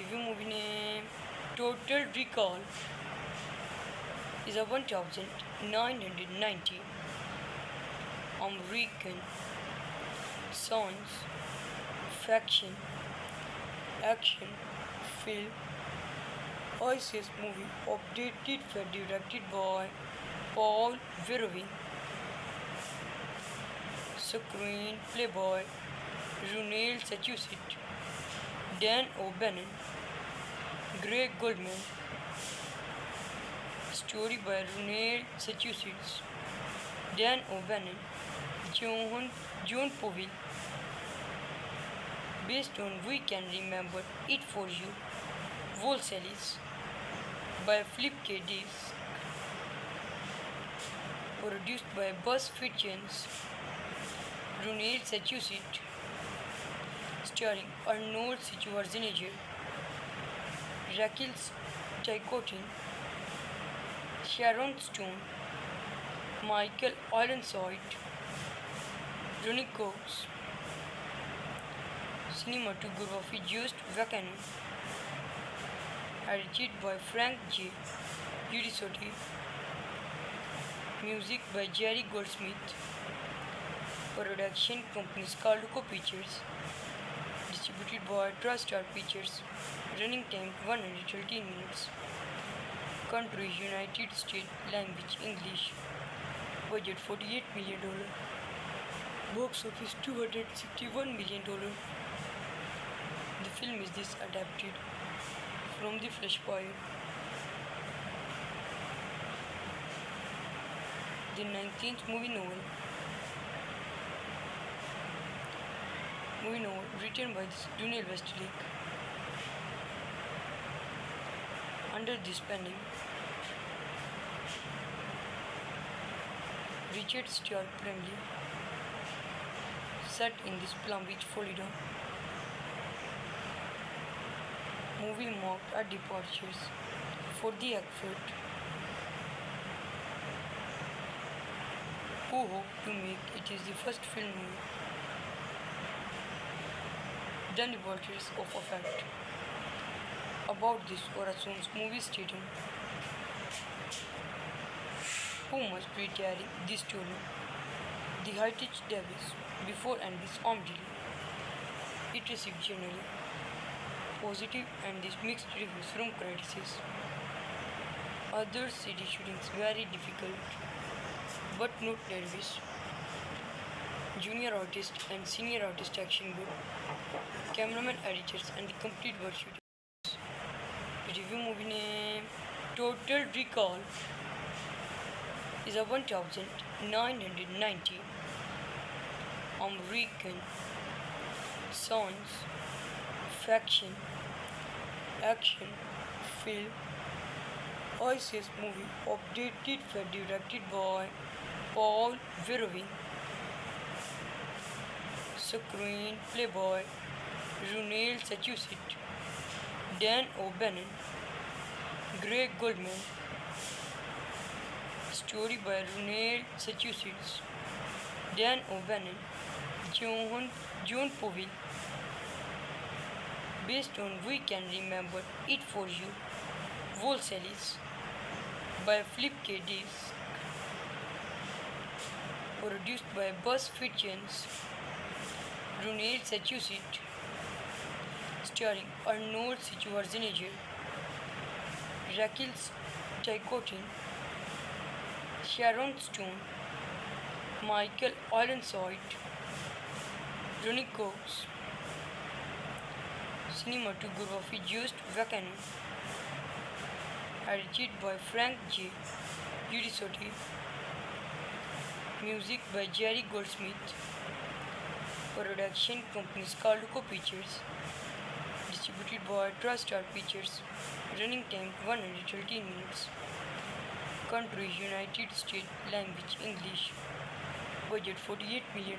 review movie name Total Recall is a 1990 American science fiction action film ICS movie updated and directed by Paul Verhoeven, screenplay by Ronald Sachusett, Dan O'Bannon, Greg Goldman, story by Ronald Sachusett, Dan O'Bannon, John Povey, based on We Can Remember It For You, Volsalis, by Philip K. Dick, produced by BuzzFeed Chance, Ronald Sachusett, starring Arnold Schwarzenegger, Raquel Ticotin, Sharon Stone, Michael Ironside, Ronnie Cox, cinematography Just Vacano, edited by Frank J. Giudisotti, music by Jerry Goldsmith, production company Scarluco Pictures, distributed by TriStar Pictures, running time 113 minutes, country United States, language English, budget $48 million, box office $261 million. The film is this adapted from the Flashpoint. The 19th movie novel written by Daniel Westlake. Under this pen name, Richard Stuart Bramley, set in this Palm Beach, Florida. Movie marked our departures for the effort who hope to make it is the first film done departures of effect. About this Horizon's movie stating who must be telling this story. The Heritage Davis before and this armed delay. It received generally positive and this mixed reviews from critics. Others say the shootings very difficult, but not nervous. Junior artist and senior artist action good. Cameraman, editors, and the complete world shooting. Review movie name Total Recall is a 1990 American science fiction action film ICS movie updated and directed by Paul Verhoeven, screenplay by Ronald Sachusett, Dan O'Bannon, Greg Goldman, story by Ronald Sachusett, Dan O'Bannon, John Povey, based on We Can Remember It For You, Volsalis, by Philip K. Dick, produced by BuzzFeed Chance, Ronald Sachusett, starring Arnold Schwarzenegger, Raquel Ticotin, Sharon Stone, Michael Ironside, Ronnie Cox, cinematography Just Vacano, edited by Frank J. Giudisotti, music by Jerry Goldsmith, production company Scarluco Pictures, distributed by TriStar Pictures, running time 113 minutes, country United States, language English, budget $48 million,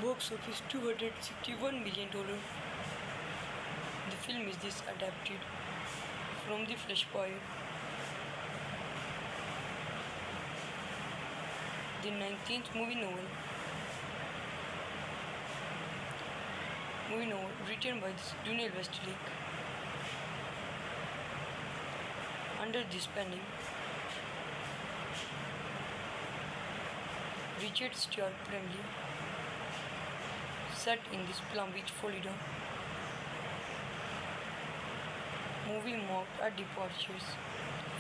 box office $261 million. The film is this adapted from the Flashpoint. The 19th movie novel movie novel written by this Dunel Westlake. Under this pen name, Richard Stuart Bramley, set in this Palm Beach, Florida. Movie marked at departures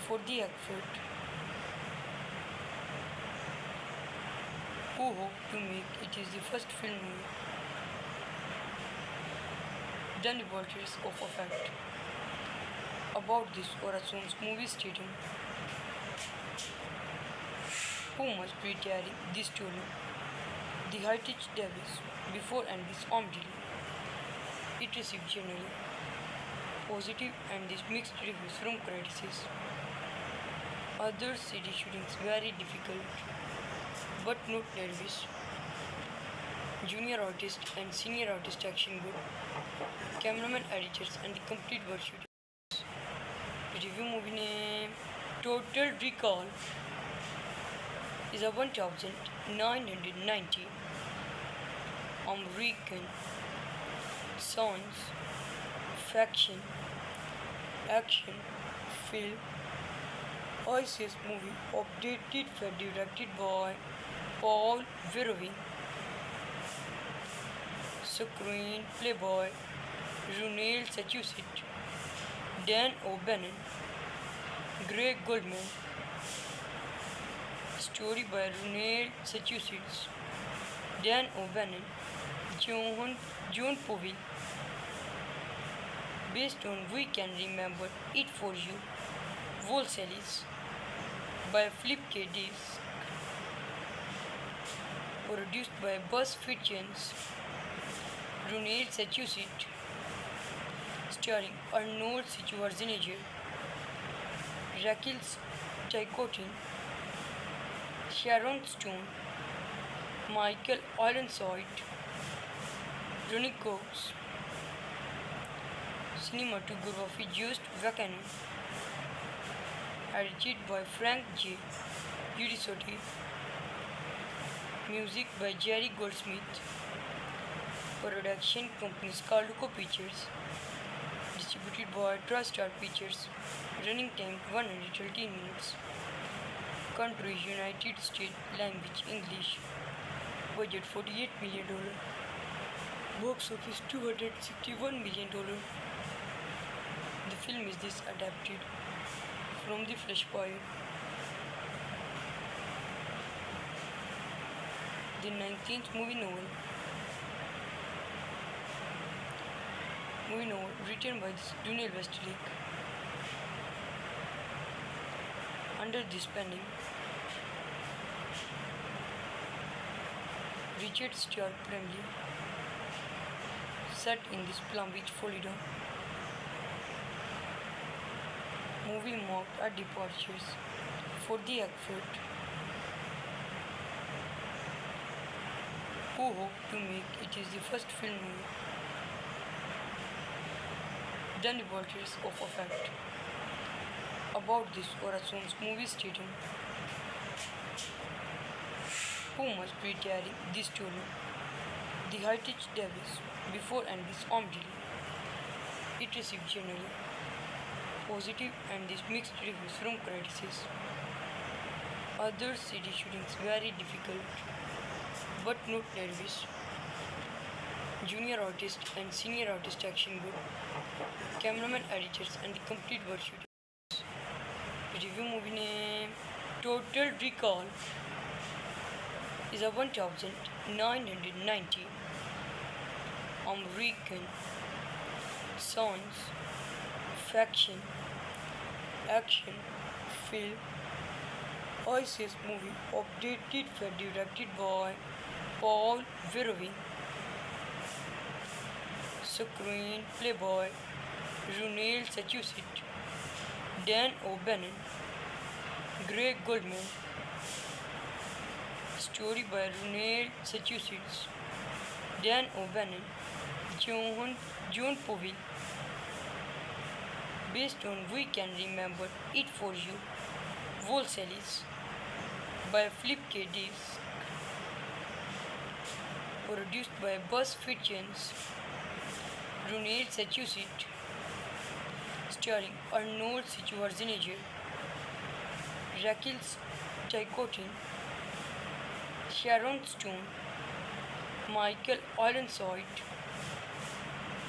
for the effort who hope to make it is the first film movie done departures of effect. About this Horizons movie stating who must be carrying this story, the Heritage Davis, before and this armed delay. It received generally positive and this mixed reviews from critics. Other city shootings very difficult, but not nervous. Junior artist and senior artist action good. Cameraman editors and the complete world shooters. Review movie name Total Recall is a 1990 American science fiction action film ISIS movie updated and directed by Paul Verhoeven, screenplay by Ronald Sachusett, Dan O'Bannon, Greg Goldman, story by Ronald Sachusett, Dan O'Bannon, John Povey, based on We Can Remember It For You, Volselis, by Philip K. Dick, produced by Buzz Fictions, Ronald Sachusett, starring Arnold Schwarzenegger, Raquel Ticotin, Sharon Stone, Michael Ironside, Ronnie Cox, cinematography Just Vacano, edited by Frank J. Giudisotti, music by Jerry Goldsmith, production company Scarluco Pictures, distributed by TriStar Pictures, running time 113 minutes, country United States, language English, budget $48 million, box office $261 million. The film is this adapted from the Flashpoint. The 19th movie novel written by Dunel Westlake. Under this pen name, Richard Stuart Bramley, set in this Palm Beach, Florida. Movie marked at departures for the effort who hope to make it is the first film movie done departures of effect. About this Horizons movie stating who must be carrying this story, the Heritage Davis, before and this armed delay. It received generally positive and this mixed reviews from critics. Other city shootings very difficult, but not nervous. Junior artist and senior artist action good. Cameraman editors and the complete world shooters. Review movie name Total Recall is a 1990 American science fiction action film ISIS movie updated and directed by Paul Verhoeven, screenplay by Ronald Sachusett, Dan O'Bannon, Greg Goldman, story by Ronald Sachusett, Dan O'Bannon, John Povey, based on We Can Remember It For You, Volselis, by Philip K. Dick, produced by Buzz Fictions, Runel Sachussit, starring Arnold Schwarzenegger, Raquel Ticotin, Sharon Stone, Michael Ironside,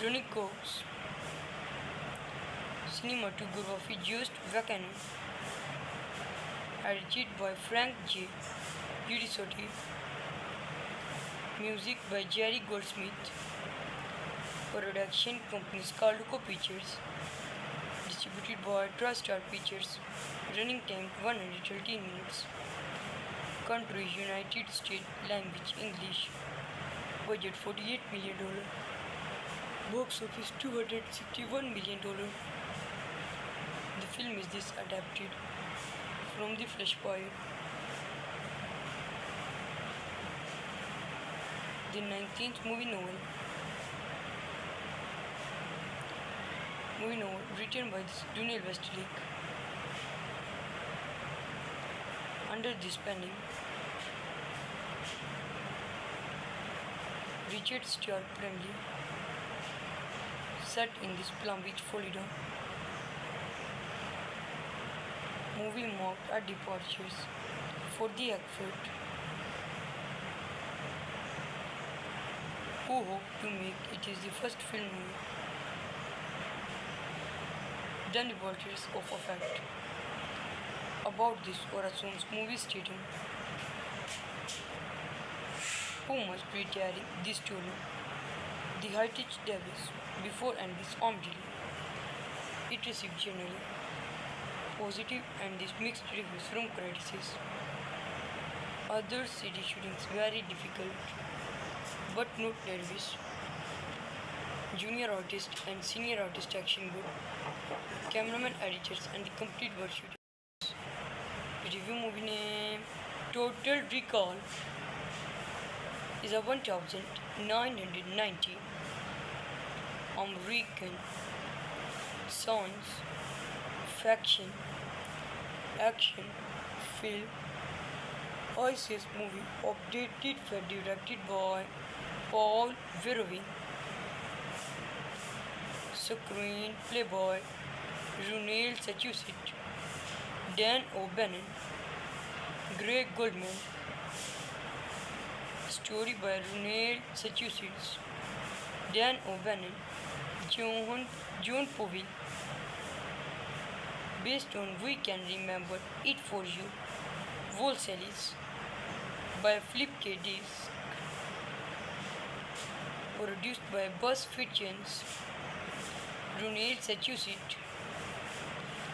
Ronnie Cox. Cinematography Just Vacano, edited by Frank J. Giudisotti, music by Jerry Goldsmith, production company Scarluco Pictures, distributed by TriStar Pictures, running time 113 minutes, country United States, language English, budget $48 million, box office $261 million. The film is this adapted from the Flashpoint. The 19th movie novel written by Dunel Westlake. Under this pen name, Richard Stuart Bradley, set in this Palm Beach, Florida. Movie marked at departures for the effort who hope to make it is the first film done departures of effect. About this Horizons movie stating who must be carrying this story, the Heritage Davis, before and this armed delay. It received generally positive and this mixed reviews from critics. Other city shootings very difficult, but not nervous. Junior artist and senior artist action good. Cameraman editors and the complete world shooters. Review movie name Total Recall is a 1990 American science fiction action film ISIS movie updated for directed by Paul Verhoeven, screenplay by Runel Sachussit, Dan O'Bannon, Greg Goldman, story by Runel Sachussit, Dan O'Bannon, John Povey, based on We Can Remember It For You, Volselis, by Flip K. Disk, produced by Buzz Fictions, Runel Sachussit,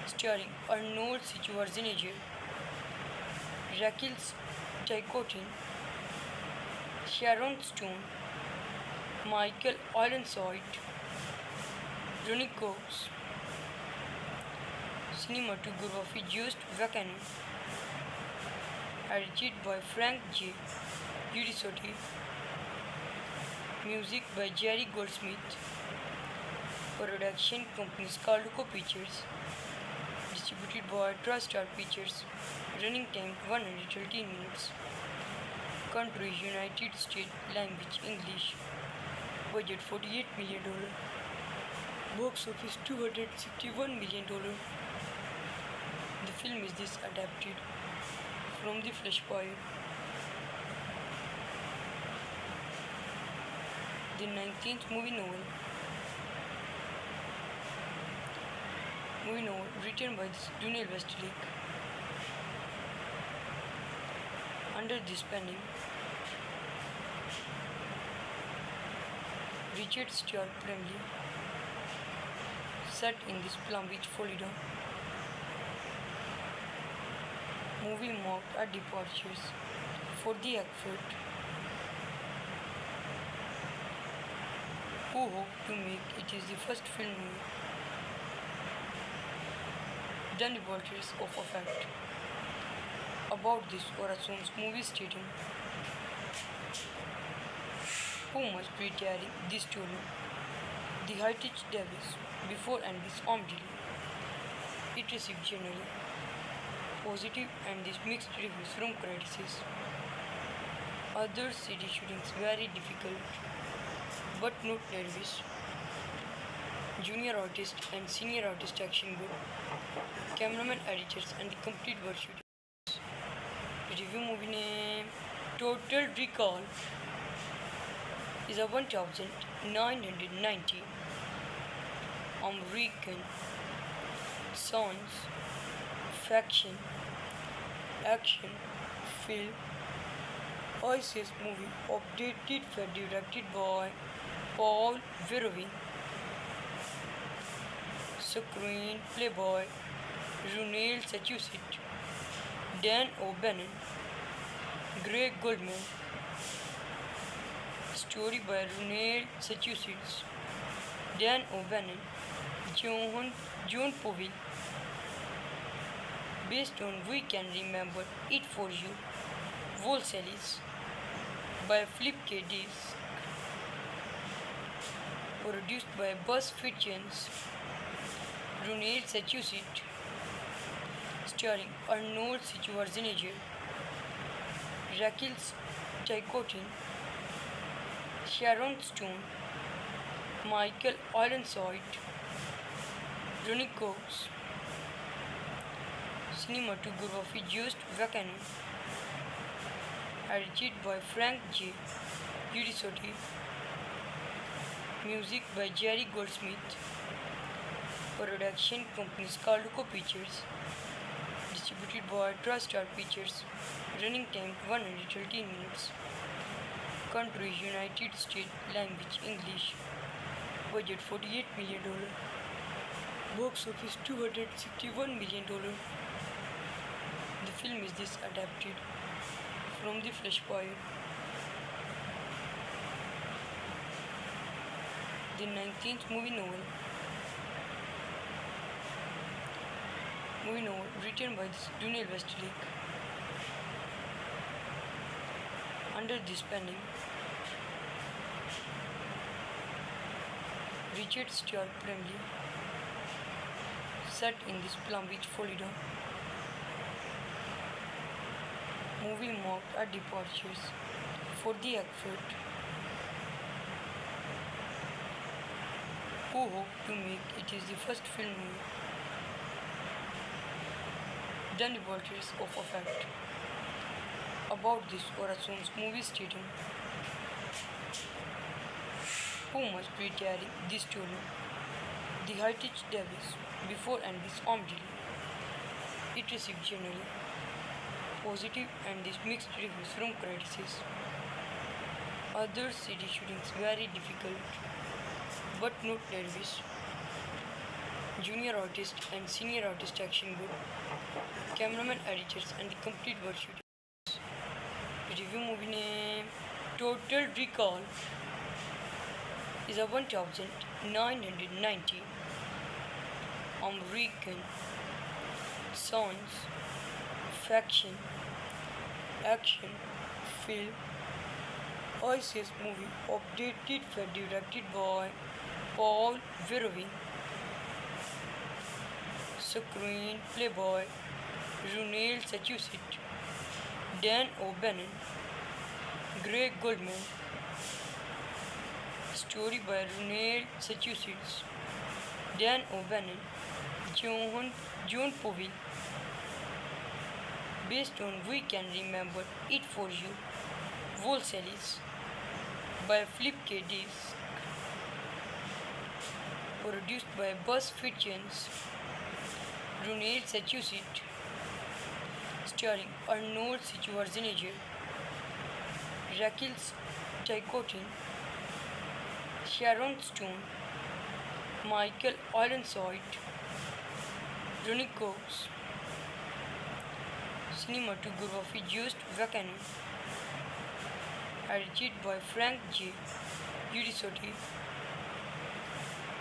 starring Arnold Schwarzenegger, Raquel Ticotin, Sharon Stone, Michael Ironside, Ronnie Cox. Cinematography Just Vacano, edited by Frank J. Giudisotti, music by Jerry Goldsmith, production company Scarluco Pictures, distributed by TriStar Pictures, running time 113 minutes, country United States, language English, budget $48 million, box office $261 million. The film is this adapted from the Flashpoint. The 19th movie novel written by Dunel Westlake. Under this pen name, Richard Stuart Bradley, set in this Palm Beach, Florida. Movie marked at departures for the effort who hope to make it is the first film done departures of effect. About this Horizons movie stating who must be carrying this story, the Heritage Davis, before and this armed delay. It received generally positive and this mixed reviews from critics. Other city shootings very difficult, but not nervous. junior artist and senior artist action group, cameraman, editors, and the complete worksheet. Review movie name Total Recall is a 1990 American science fiction action film ISIS movie updated and directed by Paul Verhoeven. Screenplay by Ronald Sachusett, Dan O'Bannon, Greg Goldman. Story by Ronald Sachusett, Dan O'Bannon, John Povey. Based on We Can Remember It For You, Volsalis by Philip K. Dick. Produced by Buzz Fictions, Ronald Sachusett. Starring Arnold Schwarzenegger, Raquel Ticotin, Sharon Stone, Michael Ironside, Ronnie Cox. Cinematography Just Vacano. Edited by Frank J. Giudisotti. Music by Jerry Goldsmith. Production company Scarluco Pictures. Distributed by TriStar Pictures. Running time 113 minutes. Country United States. Language English. Budget $48 million. Box office $261 million. The film is this adapted from the Flashpoint. The 19th movie novel written by Daniel Westlake. Under this pen name, Richard Stuart Bramley. Set in this Palm Beach, Florida. Movie marked at departures for the effort who hope to make it is the first film then departures of effect. About this Horizon's movie stating who must be carrying this story, the Heritage Davis, before and this Omdili. It received generally positive and these mixed reviews from critics. Other city shootings very difficult, but not Davis. Junior artist and senior artist action group, cameraman, editors, and the complete worksheet. Review movie name Total Recall is a 1990 American science fiction action film ISIS movie updated and directed by Paul Verhoeven. Screenplay by Ronald Sachusett, Dan O'Bannon, Greg Goldman. Story by Ronald Sachusett, Dan O'Bannon, John Povey. Based on We Can Remember It For You, Volsalis by Philip K. Dick. Produced by Buzz Fictions, Ronald Sachusett. Starring Arnold Schwarzenegger, Raquel Ticotin, Sharon Stone, Michael Ironside, Ronnie Cox. Cinematography Just Vacano. Edited by Frank J. Giudisotti.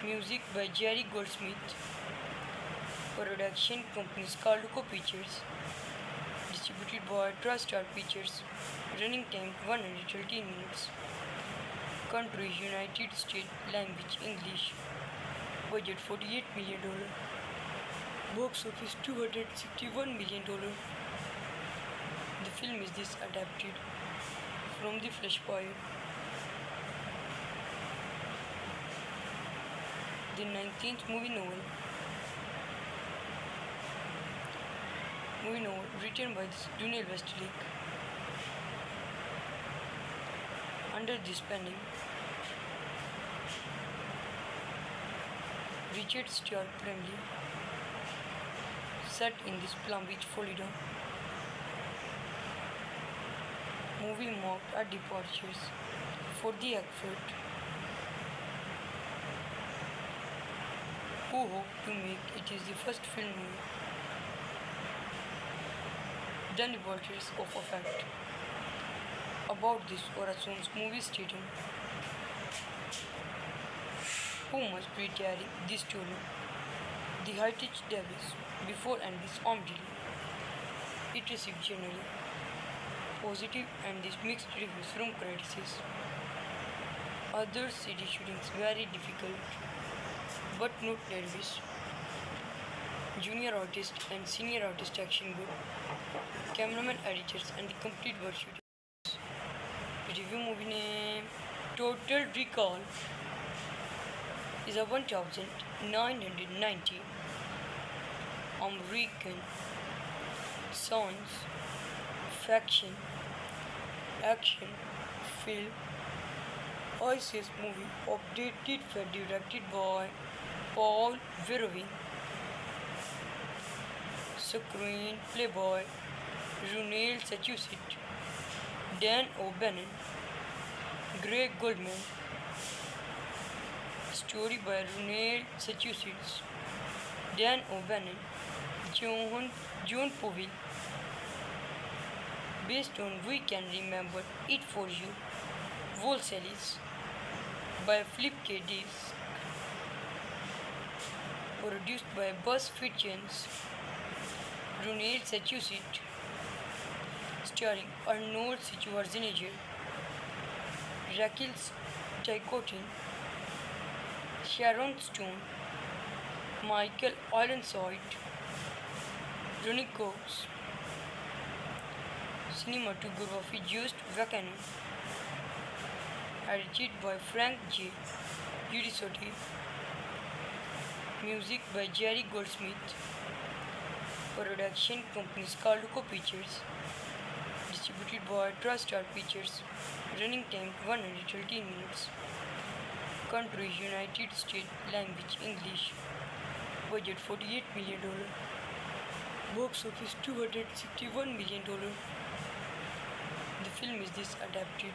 Music by Jerry Goldsmith. Production company Scarluco Pictures. Distributed by TriStar Pictures. Running time 113 minutes. Country United States. Language English. Budget $48 million. Box office $261 million. The film is this adapted from the Flashpoint. The 19th movie novel written by Daniel Westlake under this pen name. Richard Stuart Bramley, set in this Palm Beach, Florida. Movie marked our departures for the airport, who hope to make it is the first film movie. The departures of a fact about this Horizons movie stating who must be carrying this story. The Heritage Davis before and this armed delay. It received generally positive and this mixed reviews from critics. Other city shootings very difficult but not nervous. Junior artist and senior artist action good. Cameraman editors and the complete world shooters. Review movie name Total Recall is a 1990 American science fiction action film ISIS movie updated and directed by Paul Verhoeven. Screenplay by Ronald Sachusett, Dan O'Bannon, Greg Goldman. Story by Ronald Sachusett, Dan O'Bannon, John Povey. Based on We Can Remember It For You, Volselis by Philip K. Dick. Produced by BuzzFeed Chance. Ronald Sachusett. Starring Arnold Schwarzenegger, Raquel Ticotin, Sharon Stone, Michael Ironside, Ronnie Cox. Cinematography Just Vacano. Edited by Frank J. Giudisotti. Music by Jerry Goldsmith. Production company Scarluco Pictures. Distributed by TriStar Pictures. Running time 113 minutes. Country United States. Language English. Budget $48 million. Box office $261 million. The film is this adapted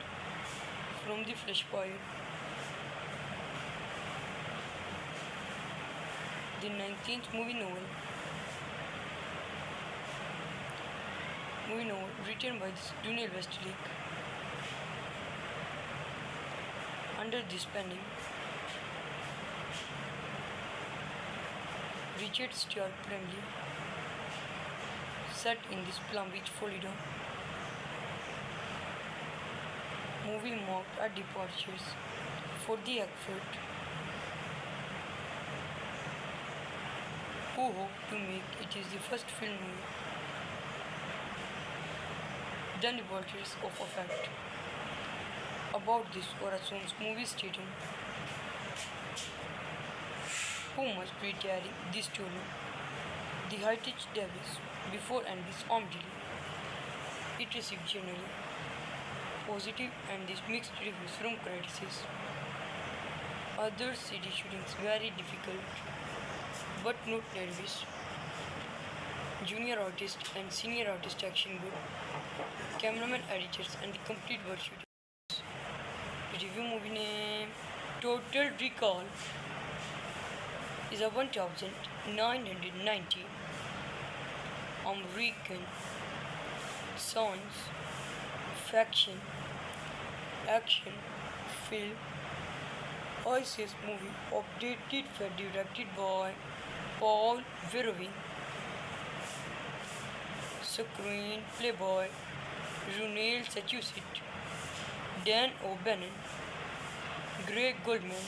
from the Flashpoint. The 19th movie novel written by Daniel Westlake under this pen name. Richard Stuart Bramley, set in this Palm Beach, Florida. Movie marked our departures for the airport, who hope to make it is the first film movie. The departures of a fact about this Horizons movie stating who must be carrying this story. The Heritage Davis before and this armed delay. It received generally positive and this mixed reviews from critics. Other city shootings very difficult but not nervous. Junior artist and senior artist action good. Cameraman editors and the complete world shooters. Review movie name Total Recall is a 1990 American science fiction action film ISIS movie updated and directed by Paul Verhoeven. Screenplay by Ronald Sachusett, Dan O'Bannon, Greg Goldman.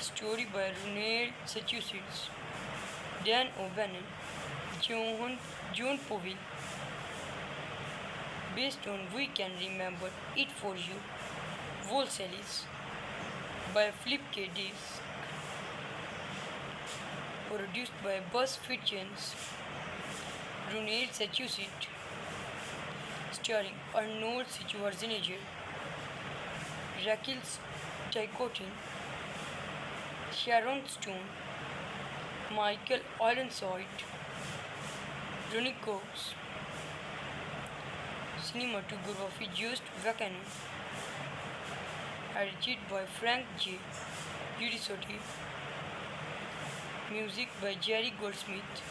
Story by Ronald Sachusett, Dan O'Bannon, John Povey. Based on We Can Remember It For You, Volselis by Philip K. Dick, produced by Buzz Fictions, Brunel Massachusetts, starring Arnold Schwarzenegger, Raquel Ticotin, Sharon Stone, Michael Ironside, Ronnie Cox, cinematography Just Vacano, edited by Frank J. Giudisotti, music by Jerry Goldsmith,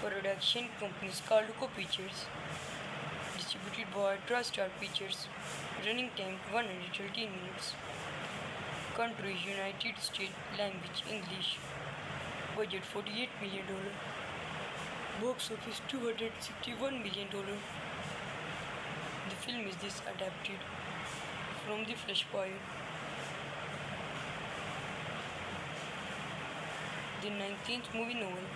production company Scarluco Pictures, distributed by TriStar Pictures, running time 113 minutes, country United States, language English, budget $48 million, box office $261 million. The film is this adapted from the Flashpoint. The 19th movie novel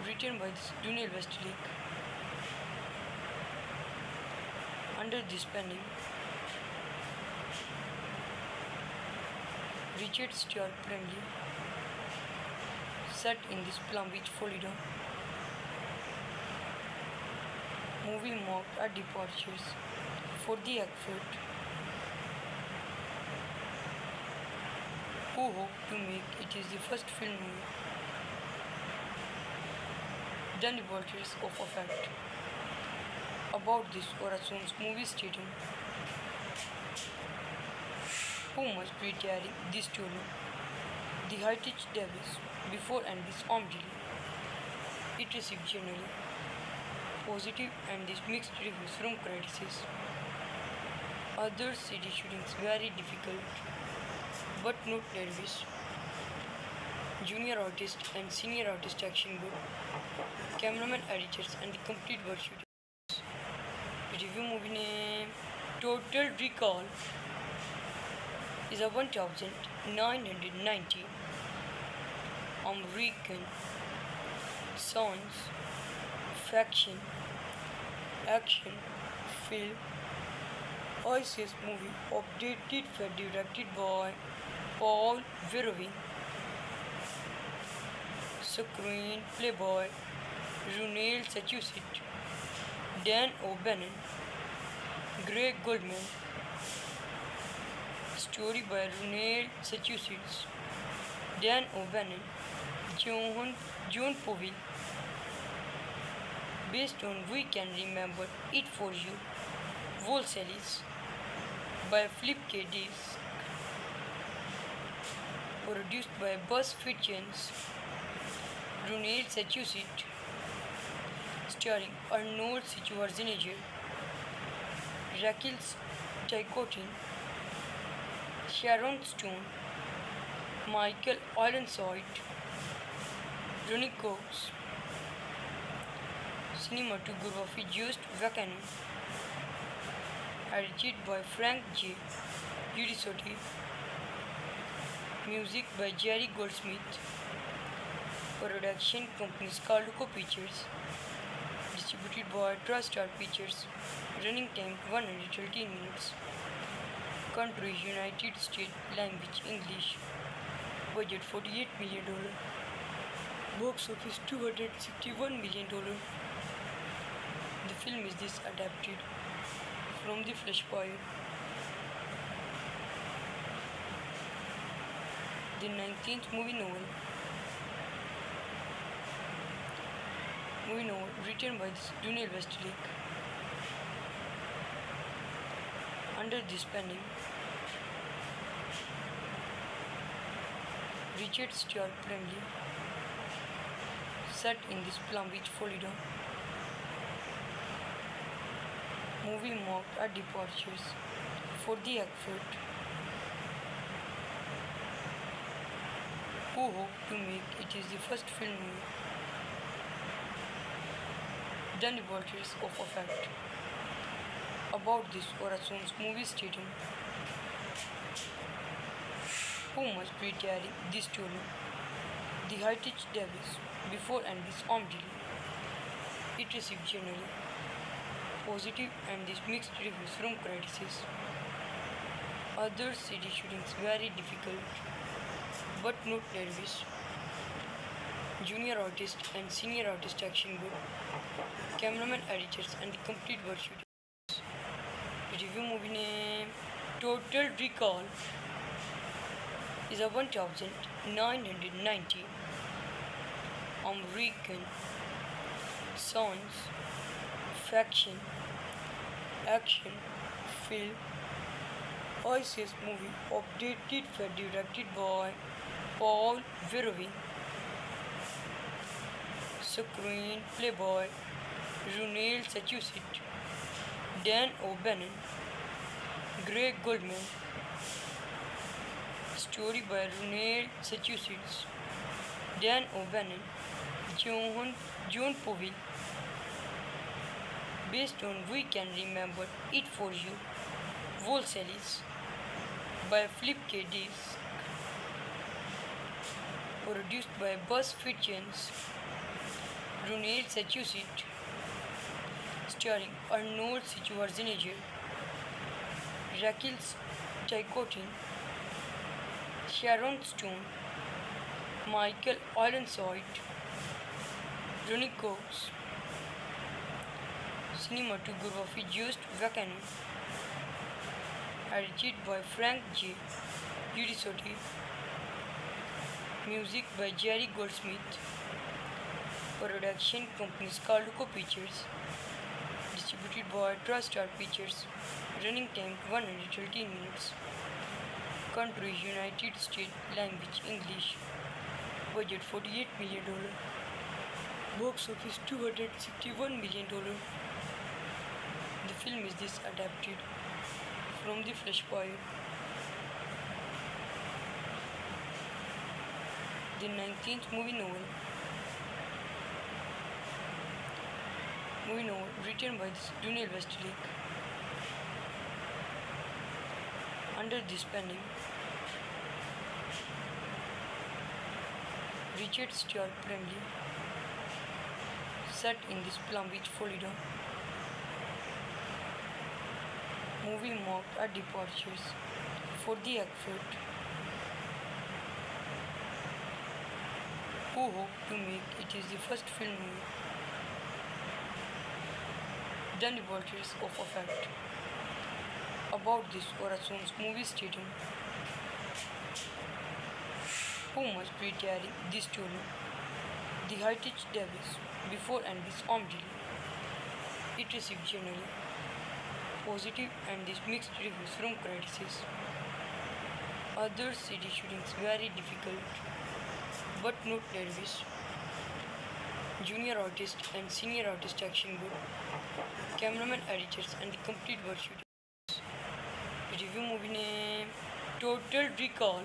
written by Daniel Westlake. Under this pen name, Richard Stuart Bradley, set in this Palm Beach, Florida. Movie marked at departures for the effort who hope to make it is the first film movie done departures of effect. About this Horizons movie stating who must be carrying this story, the heritage Davis before and this armed delay. It received generally positive and this mixed reviews from critics. Other city shootings very difficult, but not Davis. Junior artist and senior artist action good. Cameraman editors and the complete version. Review movie name Total Recall is a 1990 American science fiction action film ISIS movie updated and directed by Paul Verhoeven. Screenplay by Ronald Massachusetts, Dan O'Bannon, Greg Goldman. Story by Ronald Massachusetts, Dan O'Bannon, John Povey. Based on We Can Remember It For You, Volselis by Philip K. Dick, produced by Buzz Fictions, Ronald Massachusetts, starring Arnold Schwarzenegger, Raquel Ticotin, Sharon Stone, Michael Ironside, Ronnie Cox, cinematography Just Vacano, edited by Frank J. Giudisotti, music by Jerry Goldsmith, production company Scarluco Pictures, distributed by TriStar Pictures, running time 113 minutes, country United States, language English, budget $48 million, box office $261 million. The film is this adapted from the Flashpoint. The 19th movie novel written by Daniel Westlake. Under this pen name, Richard Stuart Bradley, set in this Palm Beach, Florida. Movie marked at departures for the effort who hope to make it is the first film movie done departures of effect. About this Horizons movie stating who must be carrying this story, the heritage Davis before and this armed delay. It received generally positive and these mixed reviews from critics. Other city shootings very difficult, but not nervous. Junior artist and senior artist action good. Cameraman editors and the complete world shooting. Review movie name Total Recall is a 1990 American science fiction action film ISIS movie updated and directed by Paul Verhoeven. Screenplay by Ronald Sachusett, Dan O'Bannon, Greg Goldman. Story by Ronald Sachusett, Dan O'Bannon, John Povey. Based on We Can Remember It For You, Volselis by Philip K. Dick. Produced by Buzz Fictions, Ronald Sachusett. Starring Arnold Schwarzenegger, Raquel Ticotin, Sharon Stone, Michael Ironside, Ronnie Cox. Cinematography Just Vacano. Edited by Frank J. Giudisotti. Music by Jerry Goldsmith. Production company Scarlco Pictures. Distributed by TriStar Pictures. Running time 113 minutes. Country United States. Language English. Budget $48 million. Box office $261 million. The film is this adapted from the Flesh Poem. The 19th movie novel. Movie novel written by Daniel Westlake. Under this pen name, Richard Stuart Bradley. Set in this Palm Beach, Florida. Movie marked at departures for the effort who hope to make it is the first film movie. The departures of effect about this Horizon's movie stating who must be carrying this story. The Heritage Davis before and this delay. It received generally positive and these mixed reviews from critics. Other city shootings very difficult, but not nervous. Junior artist and senior artist action good. Cameraman editors and the complete world shooting. Review movie name Total Recall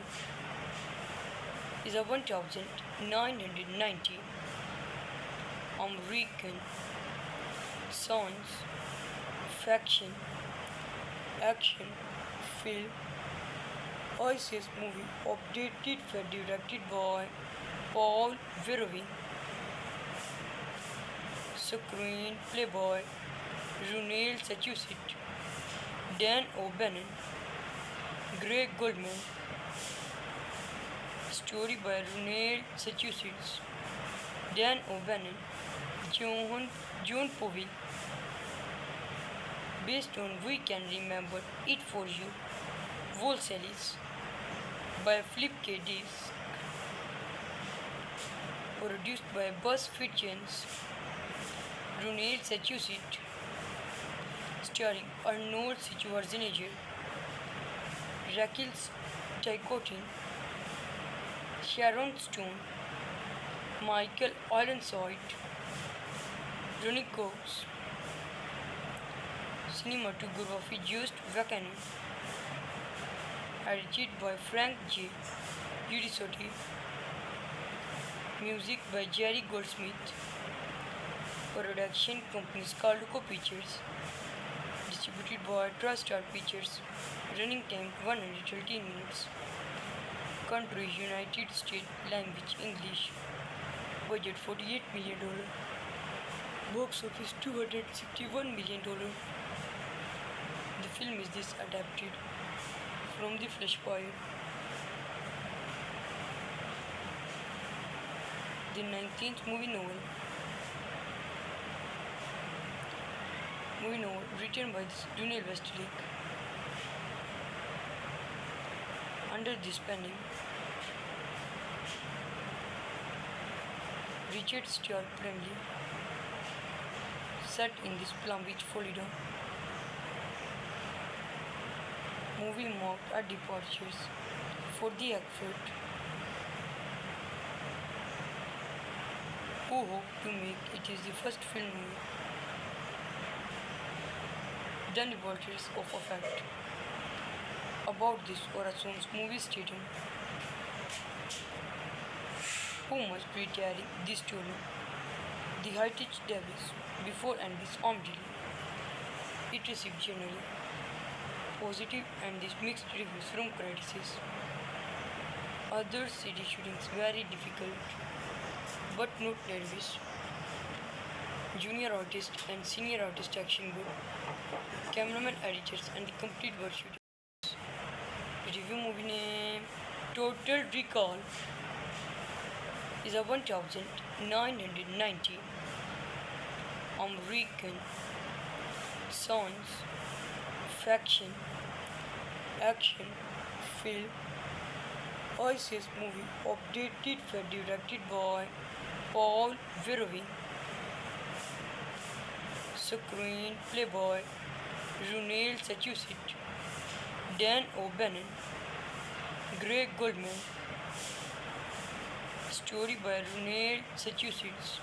is a 1990 American science fiction action film ISIS movie updated and directed by Paul Verhoeven. Screenplay by Ronald Sachusett, Dan O'Bannon, Greg Goldman. Story by Ronald Sachusett, Dan O'Bannon, John Povey. Based on We Can Remember It For You, Volselis by Philip K. Dick. Produced by Buzz Fictions, Ronald Sachusett. Starring Arnold Schwarzenegger, Raquel Ticotin, Sharon Stone, Michael Ironside, Ronnie Cox. Cinematography Just Vacano. Edited by Frank J. Giudisotti. Music by Jerry Goldsmith. Production company Scarlco Pictures. Distributed by TriStar Pictures. Running time 113 minutes. Country United States. Language English. Budget $48 million. Box office $261 million. The film is this adapted from the Flashpoint, the 19th movie novel written by Daniel Westlake. Under this pen name, Richard Stuart Bradley, set in this Palm Beach, Florida. Movie marked our departures for the effort who hope to make it is the first film movie done departures of effect about this Oration's movie stating who must be carrying this story, the heritage Davis, before and this armed delay. It received generally positive and this mixed reviews from critics. Other city shootings very difficult, but not Davis. Junior artist and senior artist action good. Cameraman editors and the complete word shooters. Review movie name Total Recall is a 1990 American science fiction action film ISIS movie updated for directed by Paul Verhoeven. Screenplay by Ronald Sachusett, Dan O'Bannon, Greg Goldman. Story by Ronald Sachusett,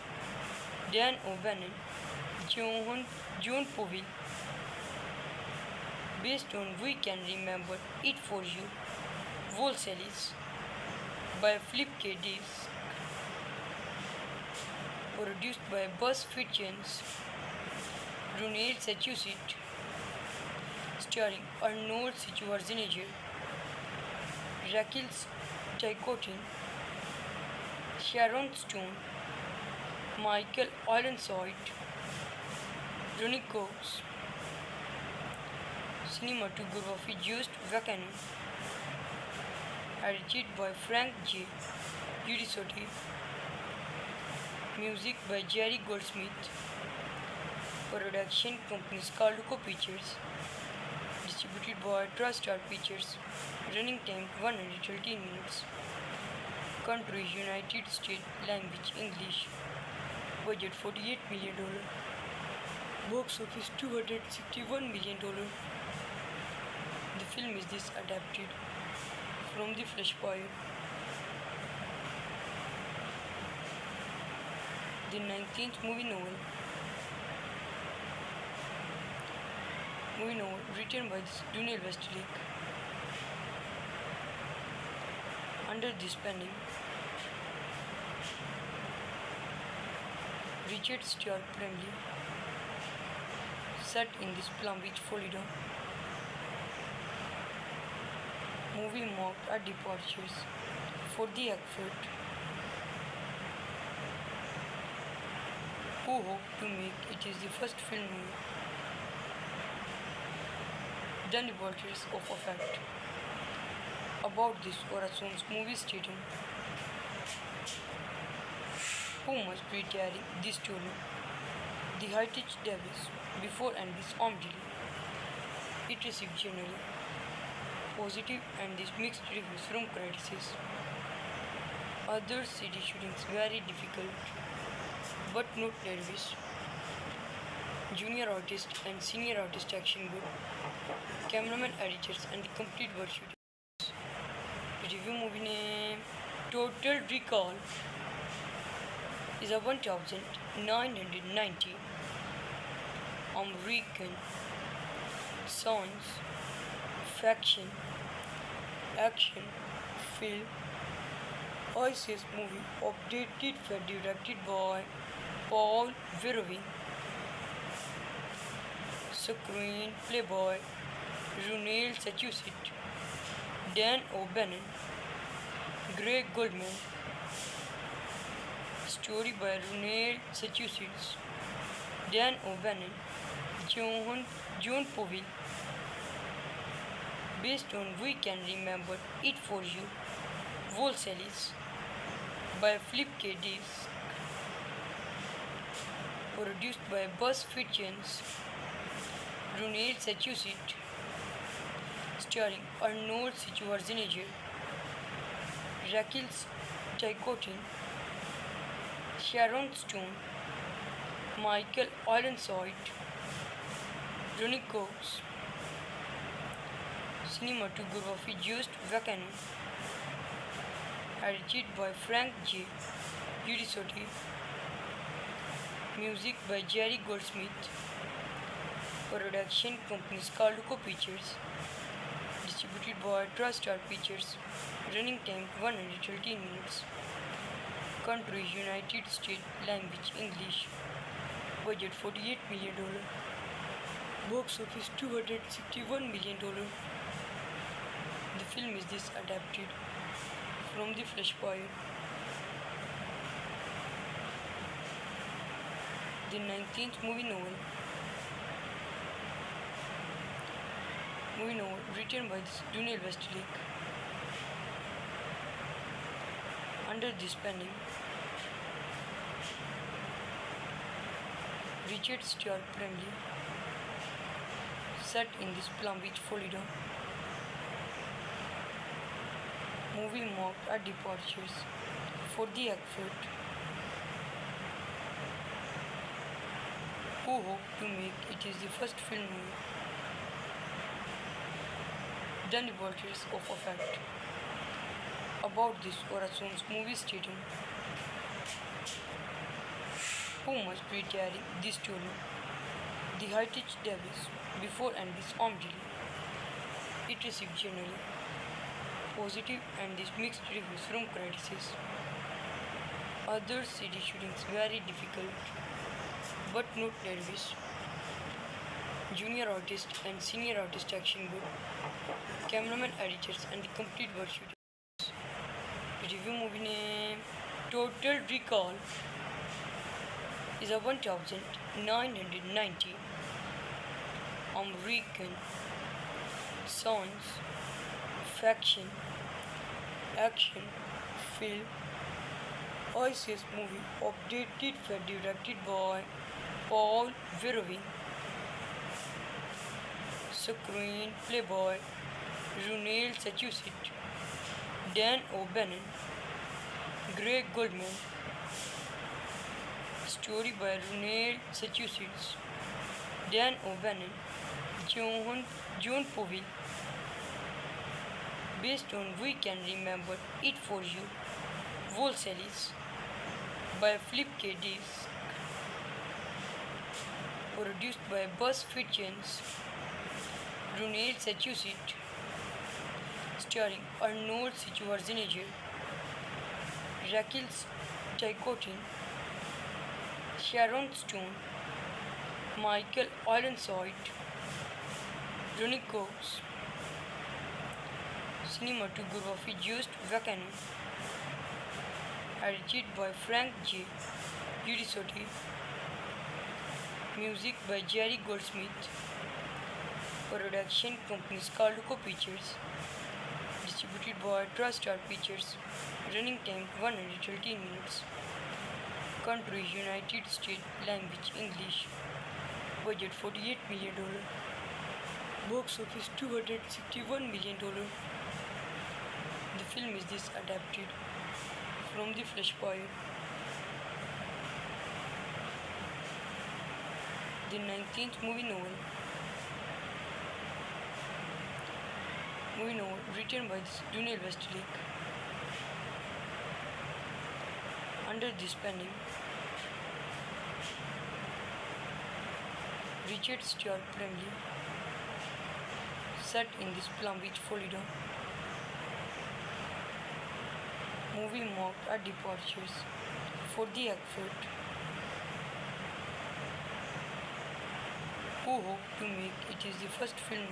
Dan O'Bannon, John Povey. Based on We Can Remember It For You, Volselis by Philip K. Dick. Produced by Buzz Fictions, Ronald Sachusett. Starring Arnold Schwarzenegger, Raquel Ticotin, Sharon Stone, Michael Ironside, Ronnie Cox. Cinematography Just Vacano. Edited by Frank J. Giudisotti. Music by Jerry Goldsmith. Production company Scarlco Pictures. Distributed by TriStar Pictures. Running time 113 minutes. Country United States. Language English. Budget $48 million. Box office $261 million. The film is this adapted from the Flashpoint, the 19th movie novel written by Daniel Westlake. Under this pen name, Richard Stuart Bradley, set in this Palm Beach, Florida. Movie marked our departures for the effort who hope to make it is the first film movie done departures of effect about this Oration's movie stating who must be carrying this story, the heritage Davis, before and this armed delay. It received generally positive and this mixed reviews from critics. Other city shootings very difficult, but not Davis. Junior artist and senior artist action good. Cameraman editors and the complete word shooters. Review movie name Total Recall is a 1990 American science fiction action film ISIS movie updated for directed by Paul Verhoeven. Screenplay by Ronald Sachusett, Dan O'Bannon, Greg Goldman. Story by Ronald Sachusett, Dan O'Bannon, John Povey, based on We Can Remember It For You, Volcelis, by Philip K. Dick, produced by Buzz Fictions, Ronald Massachusetts, starring Arnold Schwarzenegger, Raquel Ticotin, Sharon Stone, Michael Ironside, Ronnie Cox, cinematography Just Vacano, edited by Frank J. Giudisotti, music by Jerry Goldsmith, production company Scarlco Pictures, distributed by TriStar Pictures, running time 113 minutes, country United States, language English, budget $48 million, box office $261 million. The film is this adapted from the Flashpoint. The 19th movie novel written by Daniel Westlake. Under this pen name, Richard Stuart Bradley, set in this Palm Beach, Florida. Movie marked at departures for the effort who hope to make it is the first film done departures of effect. About this Horizons movie stating who must be carrying this story, the Heritage Davis, before and this arm delay. It received generally positive and this mixed reviews from critics. Other city shootings very difficult, but not Davis. Junior artist and senior artist action good. Cameraman editors and the complete world shooting. Review movie name Total Recall is a 1990 American science fiction action film ISIS movie updated and directed by Paul Verhoeven. Screenplay by Ronald Massachusetts, Dan O'Bannon, Greg Goldman. Story by Ronald Massachusetts, Dan O'Bannon, John Povey, based on We Can Remember It For You, Volcelis, by Philip K. Dick, produced by Buzz Fictions, Ronald Massachusetts, starring Arnold Schwarzenegger, Raquel Ticotin, Sharon Stone, Michael Ironside, Ronnie Cox, cinematography Just Vacano, edited by Frank J. Giudisotti, music by Jerry Goldsmith, production company Scarlco Pictures, distributed by TriStar Pictures, running time 113 minutes, country United States, language English, budget $48 million, box office $261 million. The film is this adapted from the Flashpoint. The 19th movie novel written by Daniel Westlake. Under this pen name, Richard Stuart Bradley, set in this Palm Beach, Florida. Movie marked at departures for the effort who hope to make it is the first film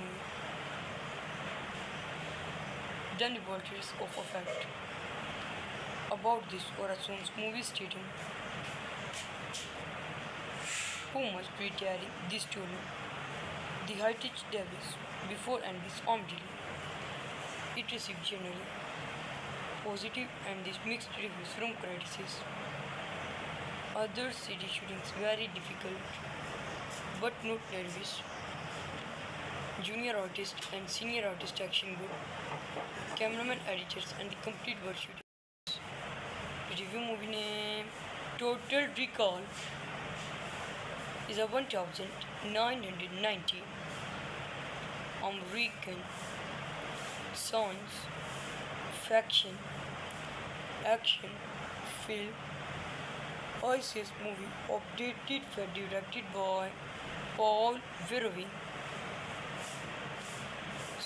done departures of effect. About this Horizons movie stating Who must retire this story? The Heritage Davis before and this armed delay. It received generally positive and this mixed reviews from critics. Other city shootings very difficult, but not nervous. Junior artist and senior artist action good. Cameraman editors and the complete world shooting. Review movie name Total Recall is a 1990 American science fiction action film ISIS movie updated for directed by Paul Verhoeven.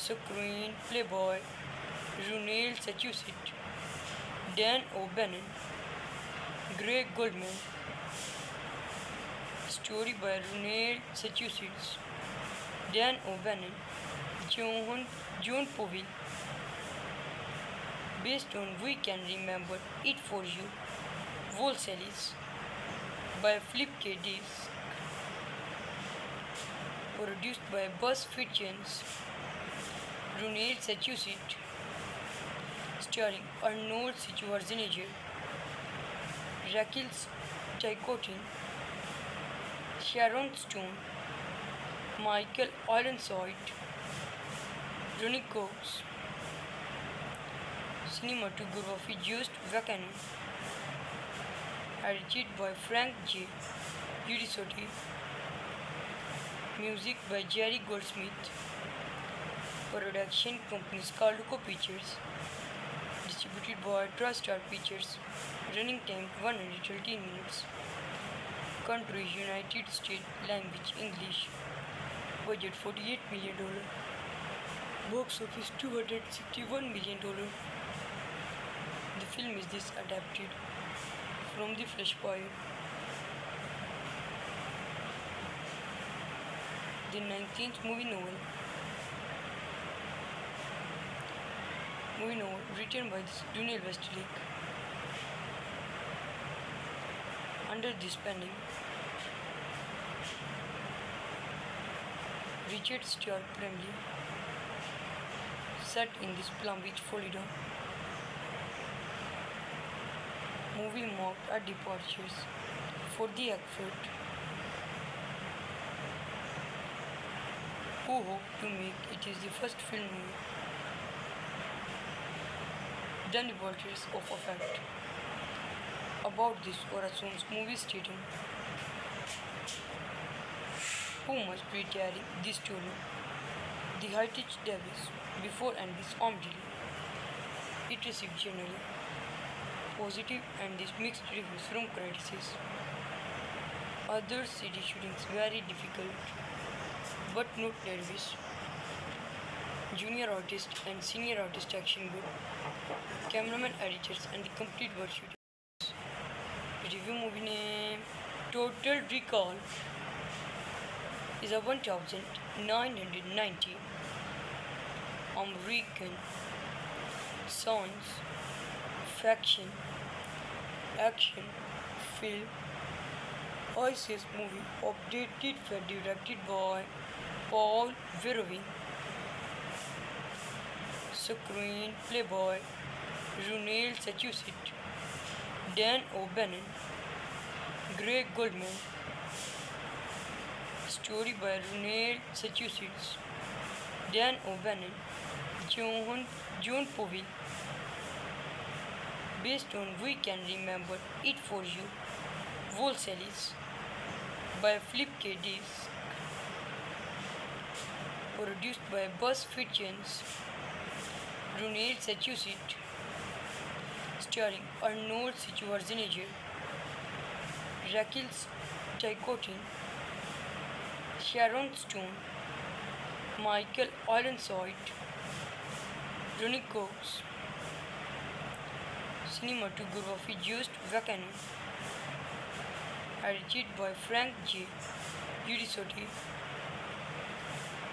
Screenplay by Ronald Sachusett, Dan O'Bannon, Greg Goldman. Story by Ronald Sachusett, Dan O'Bannon, John Povey. Based on We Can Remember It For You, Volselis by Philip K. Dick. Produced by Buzz Fictions, Ronald Sachusett. Starring Arnold Schwarzenegger, Raquel Ticotin, Sharon Stone, Michael Ironside, Ronnie Cox. Cinematography Just Vacano. Edited by Frank J. Giudisotti. Music by Jerry Goldsmith. Production company Carluco Pictures. Distributed by TriStar Pictures. Running time 113 minutes. Country United States. Language English. Budget $48 million. Box office $261 million. The film is this adapted from the Flashpoint. The 19th movie novel written by Daniel Westlake. Under this pen name, Richard Stuart Bramley. Set in this Palm Beach, Florida. Movie marked at departures for the effort who hope to make it is the first film movie. Then departures of effect about this or assumes movie stating who must retire this story. The Heritage Davis before and this armed delay. It received generally positive and this mixed reviews from critics. Other city shootings very difficult, but not nervous. Junior artist and senior artist action good. Cameraman editors and the complete world shooting. Review movie name Total Recall is a 1990 American science fiction action film ISIS movie updated for directed by Paul Verhoeven. Screenplay by Ronald Sachusett, Dan O'Bannon, Greg Goldman. Story by Ronald Sachusett, Dan O'Bannon, John Povey. Based on We Can Remember It For You, Volselis by Philip K. Dick. Produced by Buzz Fictions, Ronald Sachusett. Starring Arnold Schwarzenegger, Raquel Ticotin, Sharon Stone, Michael Ironside, Ronnie Cox. Cinematography Just Vacano. Edited by Frank J. Giudisotti.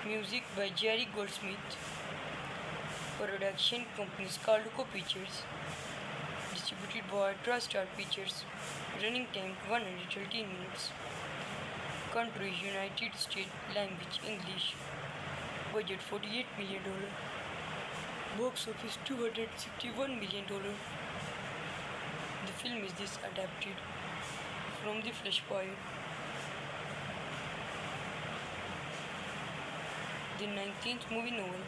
Music by Jerry Goldsmith. Production company Carluco Pictures. Distributed by TriStar Pictures. Running time 113 minutes. Country United States. Language English. Budget $48 million. Box office $261 million. The film is this adapted from the Flashpoint. The 19th movie novel.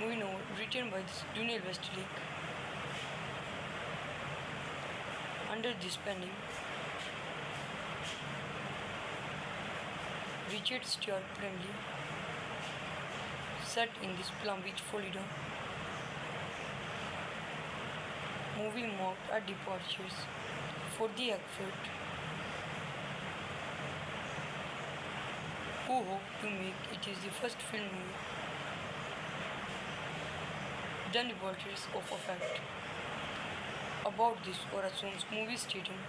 Movie novel written by Dunel Westlake. Under this pen name, Richard Stuart Bradley, set in this Palm Beach, Florida. Movie marked at departures for the effort who hope to make it is the first film movie. The departures of effect about this Horizons movie stating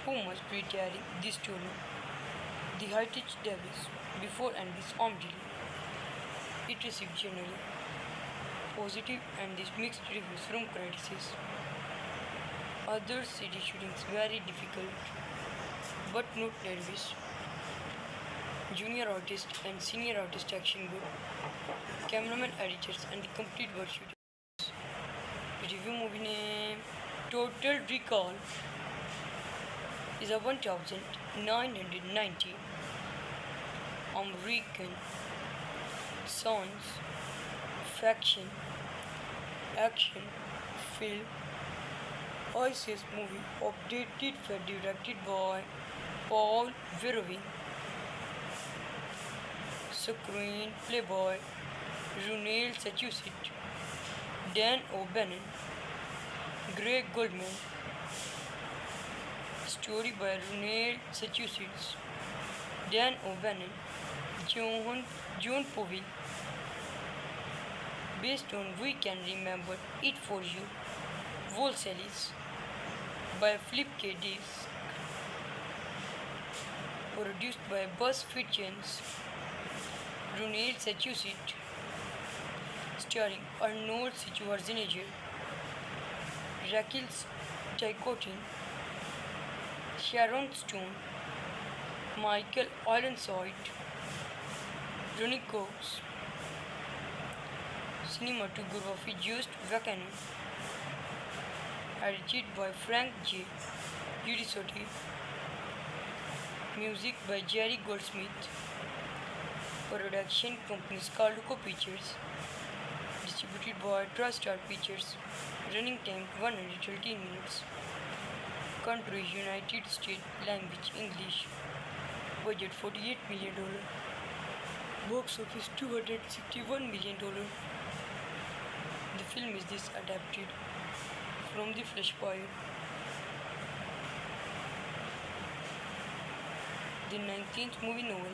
who must retire this story. The Heritage Davis before and this armed delay. It received generally positive and this mixed reviews from critics. Other city shootings very difficult, but not Davis. Junior artist and senior artist action good. Cameraman, editors and the complete world shooting. Review movie name Total Recall is a 1990 American science fiction action film ISIS movie updated for directed by Paul Verhoeven. Screenplay by Ronald Sachusett, Dan O'Bannon, Greg Goldman. Story by Ronald Sachusett, Dan O'Bannon, John Povey. Based on We Can Remember It For You, Volselis by Philip K. Dick. Produced by Buzz Fitzgerald, Ronald Sachusett. Starring Arnold Schwarzenegger, Raquel Ticotin, Sharon Stone, Michael Ironside, Ronnie Cox. Cinematography Just Vacano. Edited by Frank J. Giudisotti. Music by Jerry Goldsmith. Production company Scarlco Pictures. Distributed by TriStar Pictures. Running time 113 minutes. Country United States. Language English. Budget $48 million. Box office $261 million. The film is this adapted from the Flashpoint. The 19th movie novel.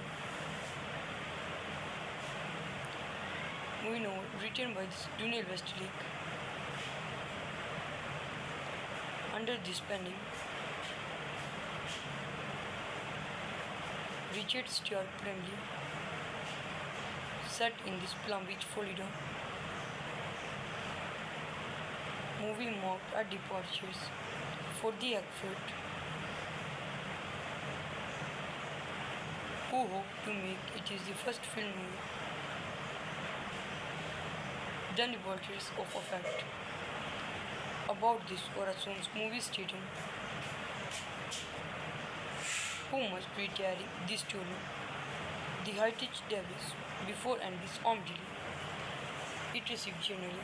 Movie novel written by Dunel Westlake. Under this pen name, Richard Stuart Bradley, set in this Palm Beach, Florida. Movie marked at departures for the effort who hope to make it is the first film movie. The departures of effect about this Horizons movie stating who must retire this story. The Heritage Davis before and this armed delay. It received generally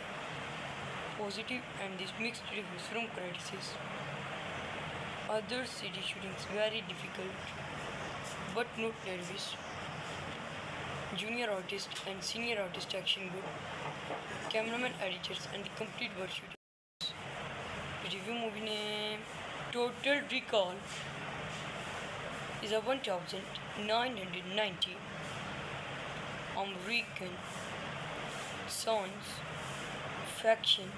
positive and this mixed reviews from critics. Other city shootings very difficult, but not Davis. Junior artist and senior artist action good. Cameraman, editors and the complete world shooting. Review movie name Total Recall is a 1990 American science fiction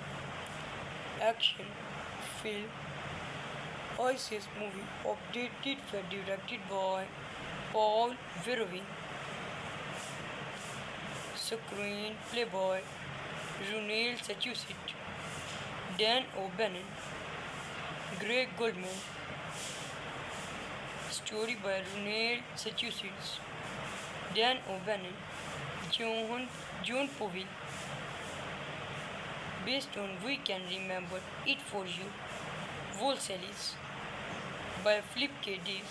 action film ISIS movie updated for directed by Paul Verhoeven. Screenplay by Ronald Sachusett, Dan O'Bannon, Greg Goldman. Story by Ronald Sachusits, Dan O'Bannon, John Povey. Based on We Can Remember It For You, Volselis by Philip K. Dick.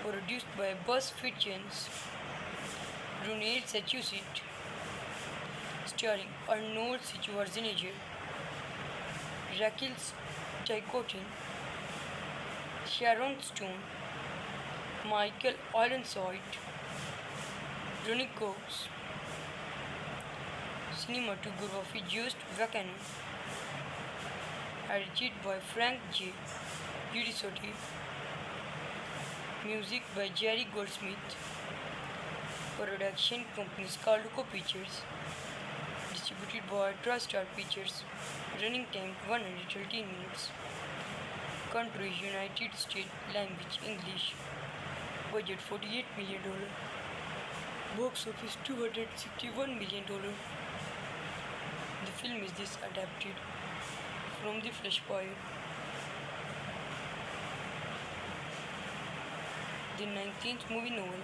Produced by Buzz Fitzgerald, Ronald Sachusits. Starring Arnold Schwarzenegger, Raquel Tchaikovsky, Sharon Stone, Michael Ironside, Ronnie Cox. Cinematography Just Vacano. Edited by Frank J. Giudisotti. Music by Jerry Goldsmith. Production company Scarlco Pictures. Distributed by TriStar Pictures. Running time 113 minutes. Country United States. Language English. Budget $48 million. Box office $261 million. The film is this adapted from the Flashpoint. The 19th movie novel.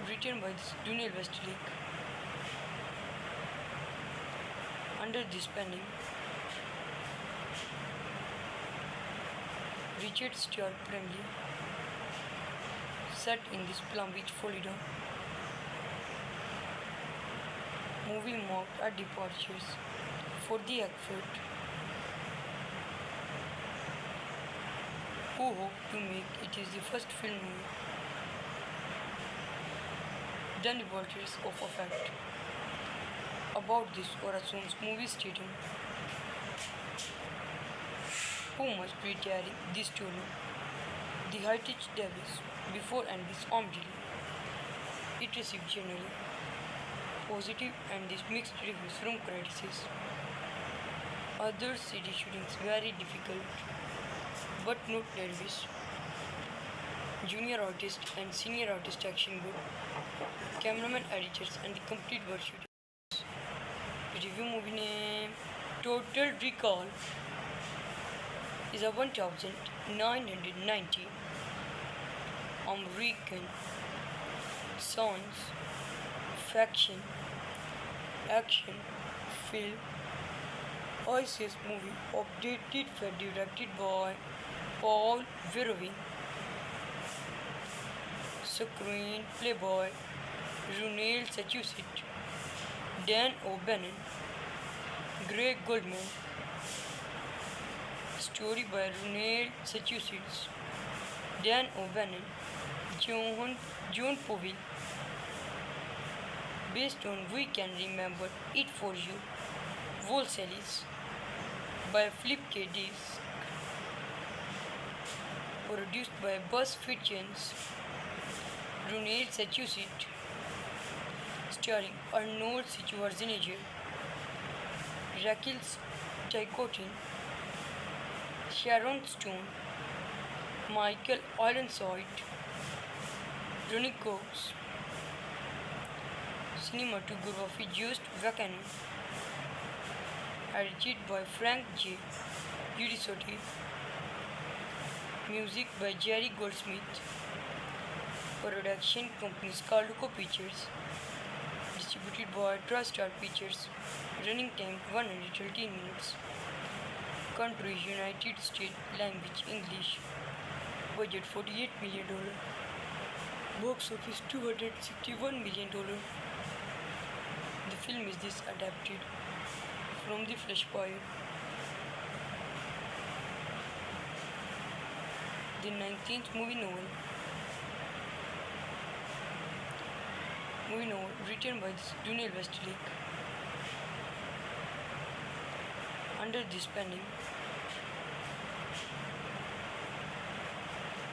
Written by Daniel Westlake. Under this pen name, Richard Stuart Bradley. Set in this Palm Beach, Florida. Movie marked at departures for the effort who hope to make it is the first film movie done departures of effect about this Horizons movie stating who must retire this story the Heritage Davis before and this armed delay. It received generally positive and this mixed reviews from critics. Other city shootings very difficult, but not Davis. Junior artist and senior artist action good. Cameraman, editors and the complete world shooting. Review movie name Total Recall is a 1990 American science fiction action film ISIS movie updated for directed by Paul Verhoeven. Screenplay by Ronald Sachusits, Dan O'Bannon, Greg Goldman. Story by Ronald Sachusits, Dan O'Bannon, John Povey. Based on We Can Remember It For You, Volselis by Philip K. Dick. Produced by Buzz Fitzgerald, Ronald Sachusits. Starring Arnold Schwarzenegger, Raquel Tchaikovsky, Sharon Stone, Michael Ironside, Ronnie Cox. Cinematography Just Vacano. Edited by Frank J. Giudisotti. Music by Jerry Goldsmith. Production company Scarlco Pictures. Distributed by TriStar Pictures. Running time 113 minutes. Country United States. Language English. Budget $48 million. Box office $261 million. The film is this adapted from the Flashpoint. The 19th movie novel. Written by Daniel Westlake. Under this pen name,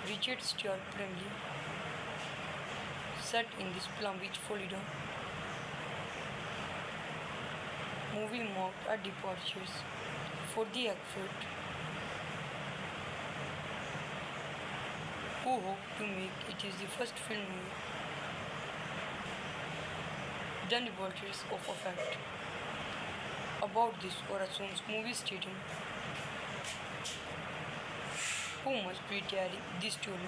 Richard Stuart Bradley. Set in this Palm Beach, Florida. Movie marked at departures for the effort who hope to make it is the first film movie done departures of effect About this Orasun's movie stating, who must retire this tune,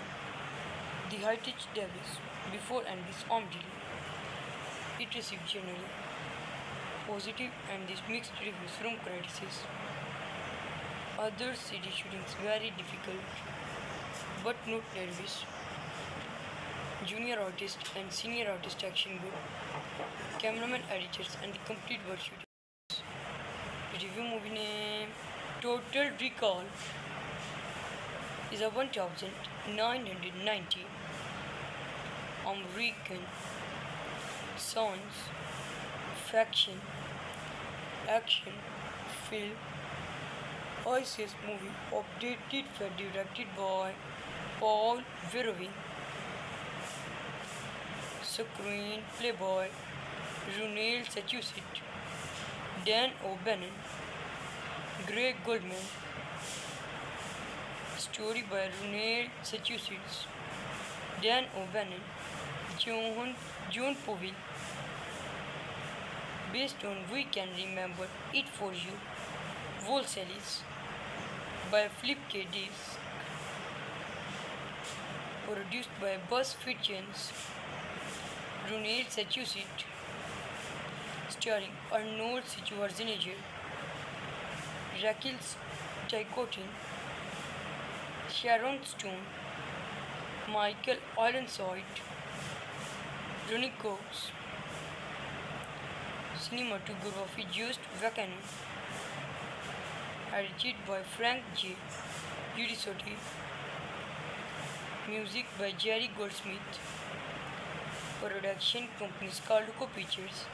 the Heritage Davis, before and this Omdili. It received generally positive and this mixed reviews from critics. Other city shootings very difficult, but not nervous. Junior artist and senior artist action group, cameraman editors and the complete world shooting. Review movie name Total Recall is a 1990 American science fiction action film ICS movie updated and directed by Paul Verhoeven. Screenplay by Ronald Sachusett, Dan O'Bannon, Greg Goldman. Story by Ronald Sachusett, Dan O'Bannon, John Povey. Based on We Can Remember It For You, Volselis by Flip K. Disk. Produced by BuzzFeed Chance, Ronald Sachusett. Starring Arnold Schwarzenegger, Raquel Ticotin, Sharon Stone, Michael Ironside, Ronnie Cox. Cinematography Just Vacano. Edited by Frank J. Giudisotti. Music by Jerry Goldsmith. Production company Carluco Pictures.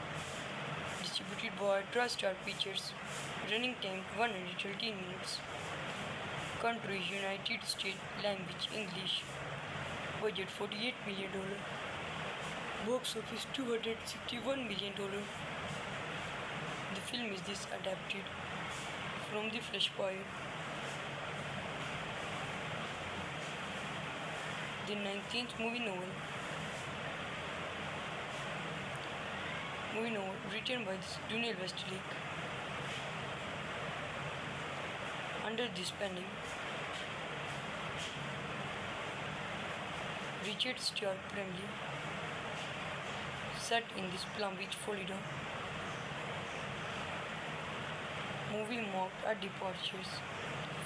Distributed by TriStar Pictures. Running time 113 minutes. Country United States. Language English. Budget $48 million. Box office $261 million. The film is this adapted from the Flashpoint. The 19th movie novel written by Daniel Westlake. Under this pen name, Richard Stark Bradley. Set in this Palm Beach, Florida. Movie marked at departures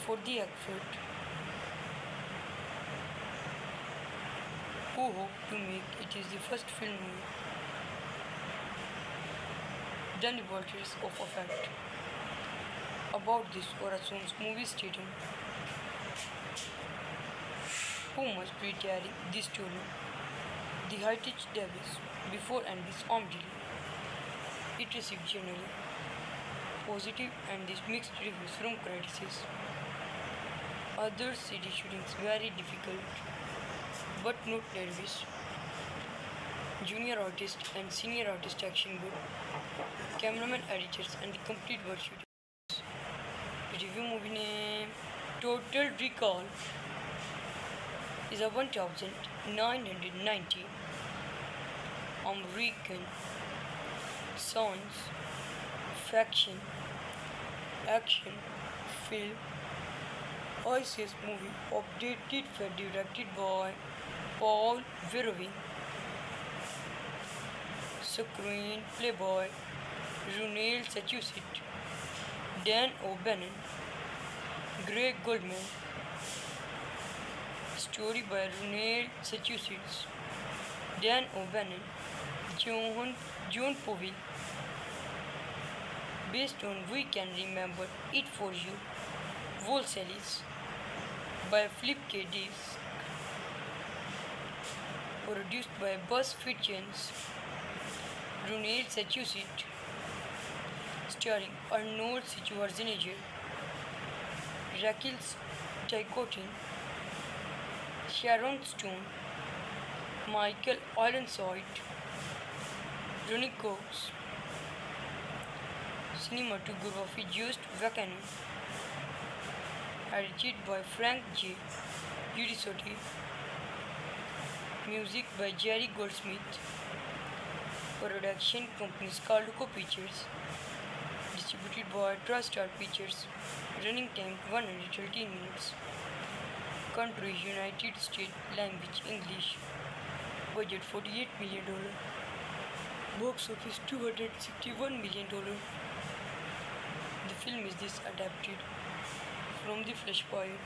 for the effort who hope to make it is the first film done departures of effect. About this Orasun's movie stating, who must retire this tune, the Heritage Davis, before and this Omdili. It received generally positive and this mixed reviews from critics. Other city shootings very difficult, but not nervous. Junior artist and senior artist action group, cameraman editors and the complete world shooting. Review movie name Total Recall is a 1990 American science fiction action film ICS movie updated and directed by Paul Verhoeven. Screenplay by Ronald Sachusett, Dan O'Bannon, Greg Goldman. Story by Ronald Sachusett, Dan O'Bannon, John Povey. Based on We Can Remember It For You, Volselis by Flip K. Disk. Produced by BuzzFeed Chance, Ronald Sachusett. Starring Arnold Schwarzenegger, Raquel Ticotin, Sharon Stone, Michael Ironside, Ronnie Cox. Cinematography Just Vacano. Edited by Frank J. Giudisotti. Music by Jerry Goldsmith. Production company Carluco Pictures. distributed by TriStar Pictures, running time 113 minutes, country United States, language English, budget $48 million, box office $261 million. The film is this adapted from the Flashpoint.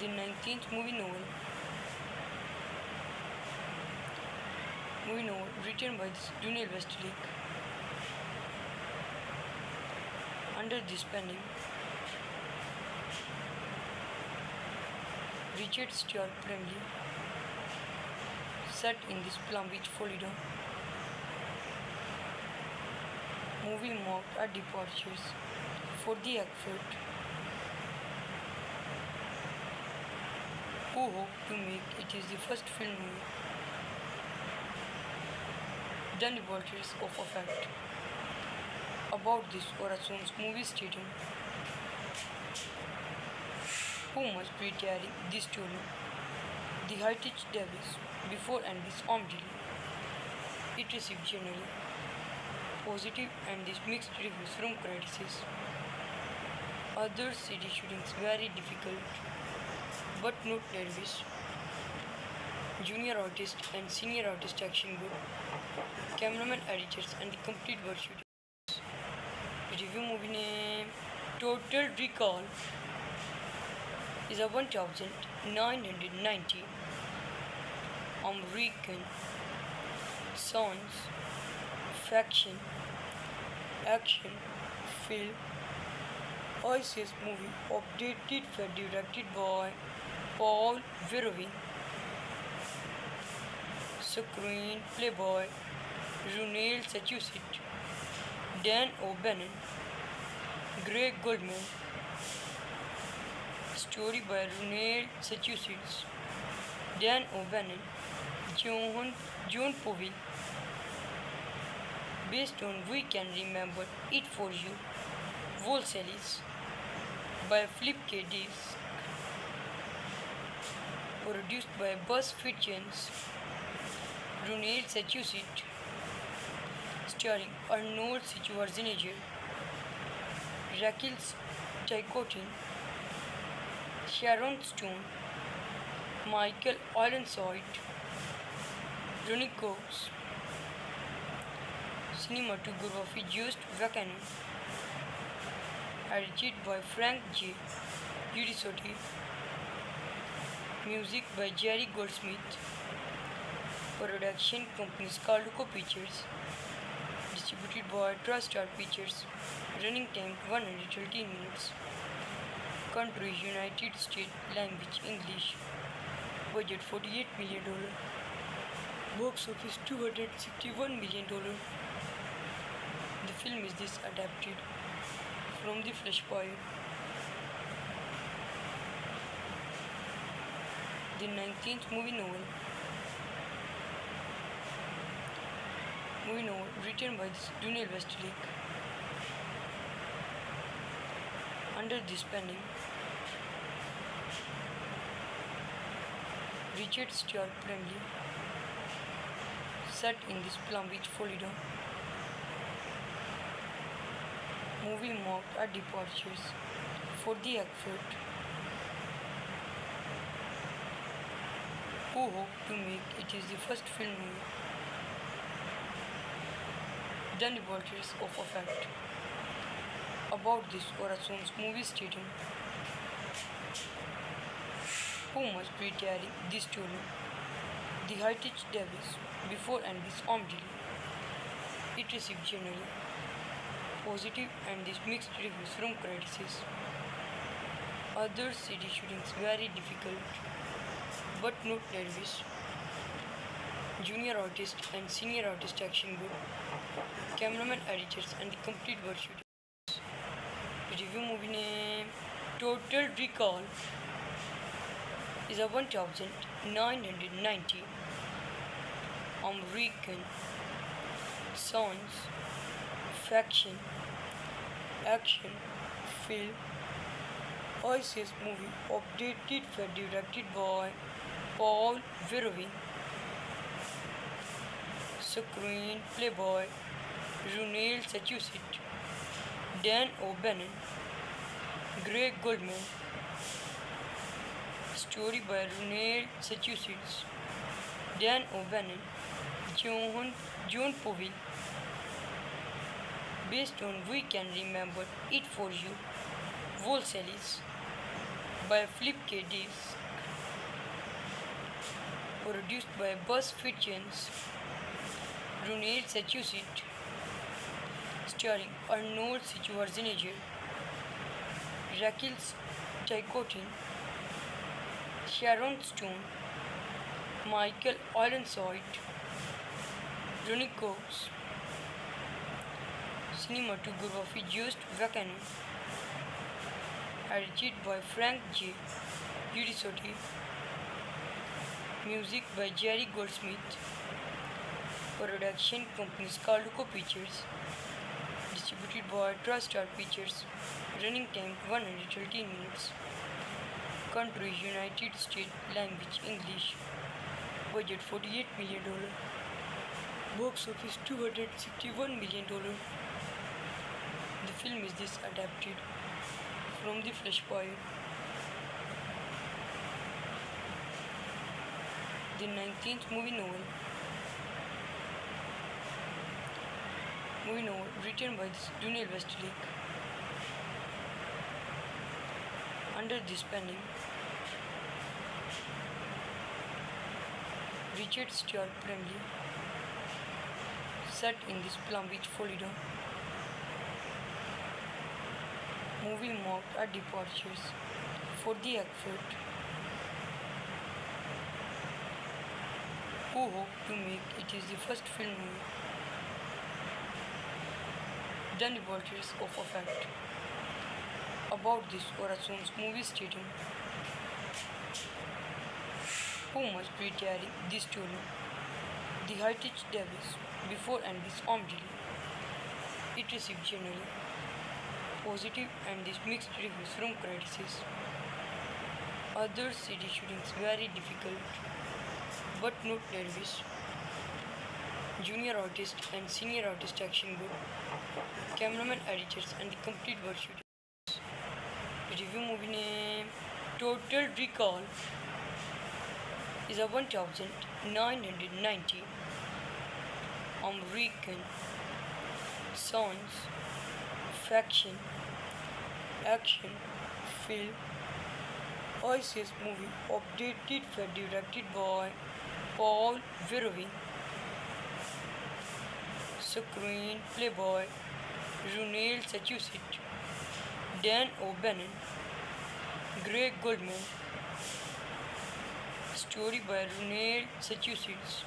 The 19th movie novel written by Daniel Westlake. Under this pen name, Richard Stuart Bramley, set in this Palm Beach, Florida. Movie marked at departures for the effort who hope to make it is the first film movie done departures of effect about this or assumes movie stating who must retire this story the heritage Davis before and this armed delay. It received generally positive and this mixed reviews from critics. Other city shootings very difficult but not nervous. Junior artist and senior artist action group, cameraman editors and the complete version. Review movie name Total Recall is a 1990 American science fiction action film ICS movie updated and directed by Paul Verhoeven, screenplay by Ronald Sachusett, Dan O'Bannon, Greg Goldman, story by Ronald Sachusett, Dan O'Bannon, John Povey, based on We Can Remember It For You, Volselis, by Philip K. Dick, produced by BuzzFeed Chance, Ronald Sachusett, starring Arnold Schwarzenegger, Raquel Ticotin, Sharon Stone, Michael Ironside, Ronnie Cox, cinematography Just Vacano, edited by Frank J. Giudisotti, music by Jerry Goldsmith, production company Scarluco Pictures, distributed by TriStar Pictures, running time 113 minutes, country United States, language English, budget $48 million, box office $261 million. The film is this adapted from the Flashpoint. The 19th movie novel written by Daniel Westlake. Under this pen name, Richard Stuart Bramley, set in this Palm Beach, Florida. Movie marked at departures for the effort who hope to make it is the first film movie done departures of effect about this or assumes movie stating who must retire this story the heritage Davis before and this armed delay. It received generally positive and this mixed reviews from critics. Other city shootings very difficult but not nervous. Junior artist and senior artist action group, cameraman editors and the complete version. Review movie name Total Recall is a 1990 American science fiction action film ICS movie updated and directed by Paul Verhoeven, Screen Playboy, Runel Sachusett, Dan O'Bannon, Greg Goldman. Story by Runel Sachusett, Dan O'Bannon, John Povey. Based on We Can Remember It For You, Volselis by Philip K. Dick. Produced by BuzzFeed Chance, Runel Sachusett, starring Arnold Schwarzenegger, Raquel Ticotin, Sharon Stone, Michael Ironside, Ronnie Cox. Cinematography Just Vacano, edited by Frank J. Giudisotti. Music by Jerry Goldsmith. Production company Scarluco Pictures. Distributed by TriStar Pictures. Running time 113 minutes. Country United States. Language English. Budget $48 million. Box office $261 million. The film is this adapted from the Flashpoint. The 19th movie novel written by Daniel Westlake. Under this pen name, Richard Stuart Bradley. Set in this Palm Beach, Florida. Movie marked at departures for the effort who hope to make it is the first film done departures of effect. About this Horizon's movie stating who must retire this story, the Heritage Davis, before and this Omdili. It received generally positive and this mixed reviews from critics. Other city shootings very difficult, but not nervous. Junior artist and senior artist action good. Cameraman, editors and the complete world shootings. Review movie name Total Recall is a 1990 American science fiction action film ISIS movie updated and directed by Paul Verhoeven. Screenplay by Runel Sachusett, Dan O'Bannon, Greg Goldman. Story by Runel Sachusett,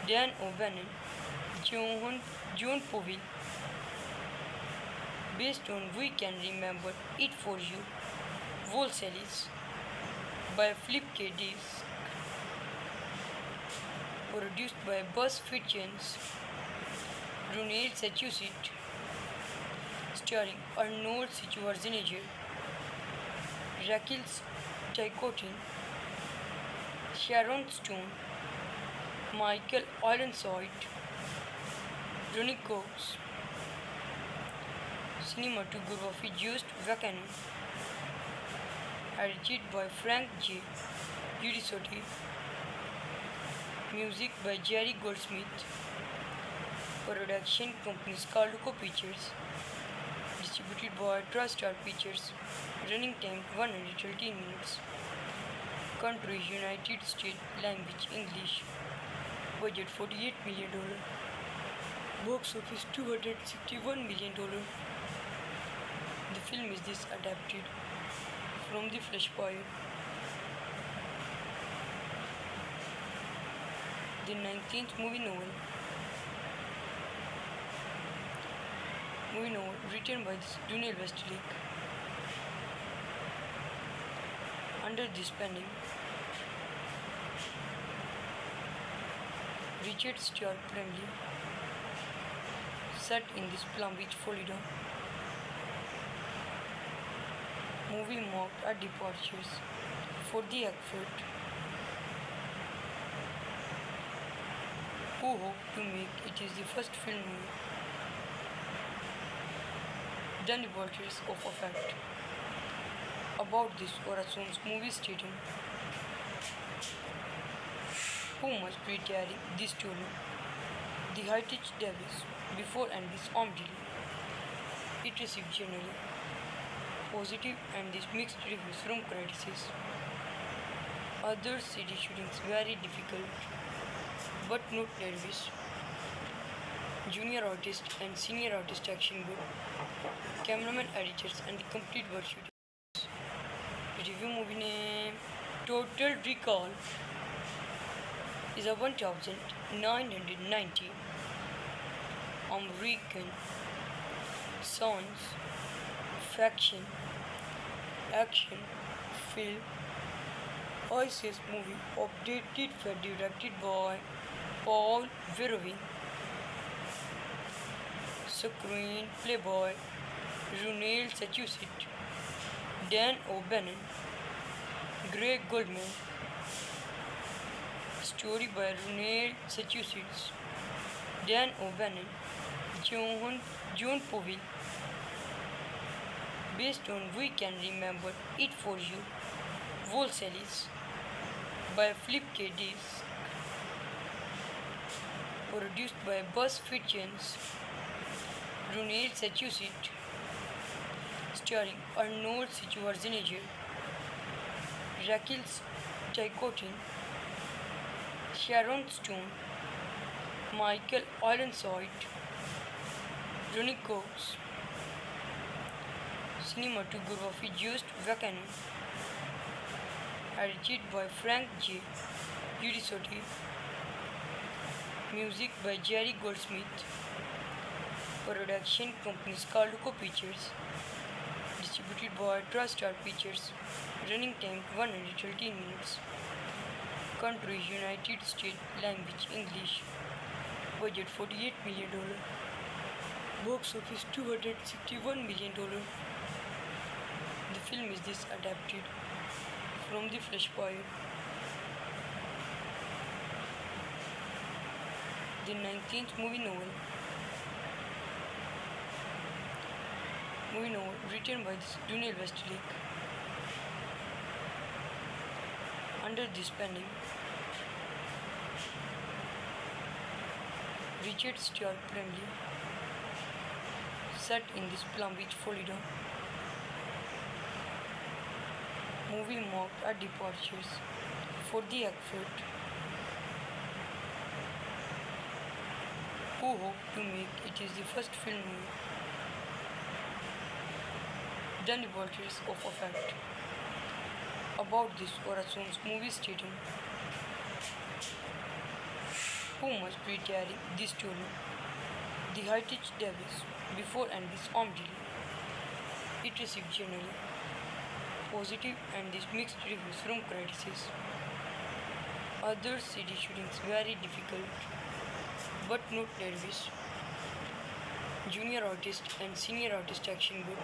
Dan O'Bannon, John Povey. Based on We Can Remember It For You, Volselis by Philip K. Dick. Produced by BuzzFeed Chance, Runel Sachusett, starring Arnold Schwarzenegger, Raquel Ticotin, Sharon Stone, Michael Ironside, Ronnie Cox. Cinematography Just Vacano, edited by Frank J. Giudisotti. Music by Jerry Goldsmith. Production company Scarluco Pictures. Distributed by TriStar Pictures. Running time 113 minutes. Country United States. Language English. Budget $48 million. Box office $261 million. The film is this adapted from the Flashpoint. The 19th movie novel written by Daniel Westlake. Under this pen name, Richard Stuart Bradley. Set in this Palm Beach, Florida. Movie marked at departures for the effort who hoped to make it is the first film done the portraits of effect. About this Orason's movie stating who must be carrying this story. The Heritage Davis before and this Omdili. It received generally positive and this mixed reviews from critics. Other city shootings very difficult, but not Davis. Junior artist and senior artist action good. Cameraman editors and the complete world shootings. Review movie name Total Recall is a 1990 American science fiction action film ISIS movie updated for directed by Paul Verhoeven, screenplay by Ronald Sachusett, Dan O'Bannon, Greg Goldman, story by Ronald Sachusett, Dan O'Bannon, John Povey, based on We Can Remember It For You, Volselis, by Flip K. Disk, produced by Buzz Fitzgerald, Ronald Sachusett, starring Arnold Schwarzenegger, Raquel Ticotin, Sharon Stone, Michael Ironside, Ronnie Cox. Cinematography Just Vacano, edited by Frank J. Giudisotti, music by Jerry Goldsmith, production company Scarluco Pictures, distributed by TriStar Pictures, running time 113 minutes, country United States, language English, budget $48 million, box office $261 million. The film is this adapted from the Flashpoint. The 19th movie novel written by Daniel Westlake. Under this pen name, Richard Stark Bramley, set in this Palm Beach, Florida. Movie marked a departures for the effort who hoped to make it is the first film done the portraits of effect. About this Orason's movie stating who must be carrying this story. The Heritage Davis before and this Omdili. It received generally positive and this mixed reviews from critics. Other city shootings very difficult, but not Davis. Junior artist and senior artist action good.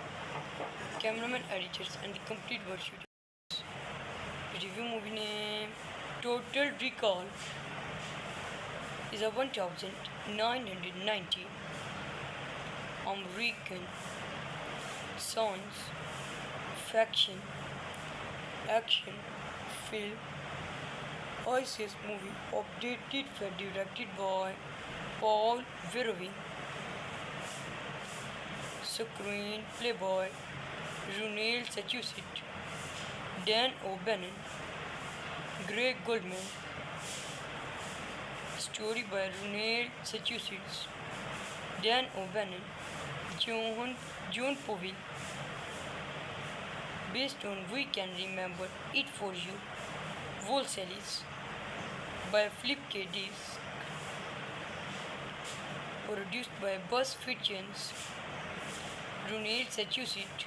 Cameraman editors and the complete world shootings. Review movie name Total Recall is a 1990 American science fiction action film ISIS movie updated for directed by Paul Verhoeven, screenplay by Ronald Sachusett, Dan O'Bannon, Greg Goldman, story by Ronald Sachusett, Dan O'Bannon, John Povey, based on We Can Remember It For You, Volselis, by Flip K. Disk, produced by Buzz Fitzgerald, Ronald Sachusett,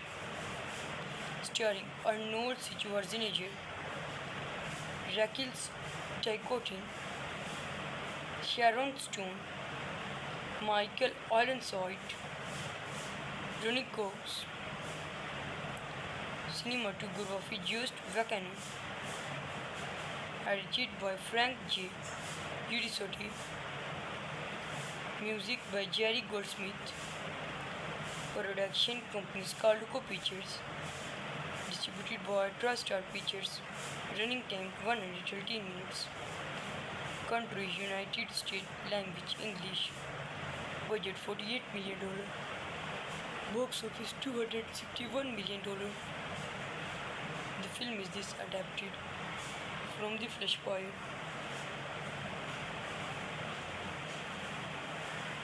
starring Arnold Schwarzenegger, Raquel Ticotin, Sharon Stone, Michael Ironside, Ronnie Cox. Cinematography Just Vacano, edited by Frank J. Giudisotti, Music by Jerry Goldsmith. Production company Scarluco Pictures. Distributed by TriStar Pictures. Running time 113 minutes. Country United States. Language English. Budget $48 million. Box office $261 million. The film is this adapted from the Flashpoint.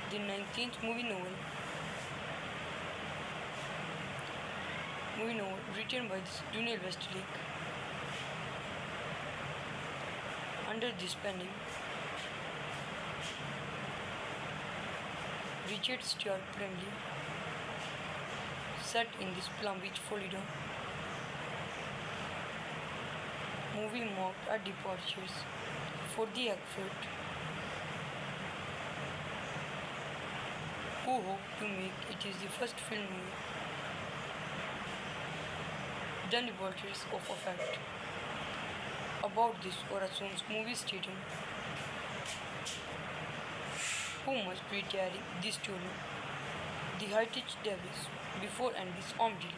The 19th movie novel. Movie novel written by Daniel Westlake. Under this pen name, Richard Stuart Bramley. Set in this Palm Beach, Florida. Movie marked at departures for the effort who hope to make it is the first film done departures of effect. About this Horizons movie stating who must be carrying this story, the Heritage Davis, before and this armed delay.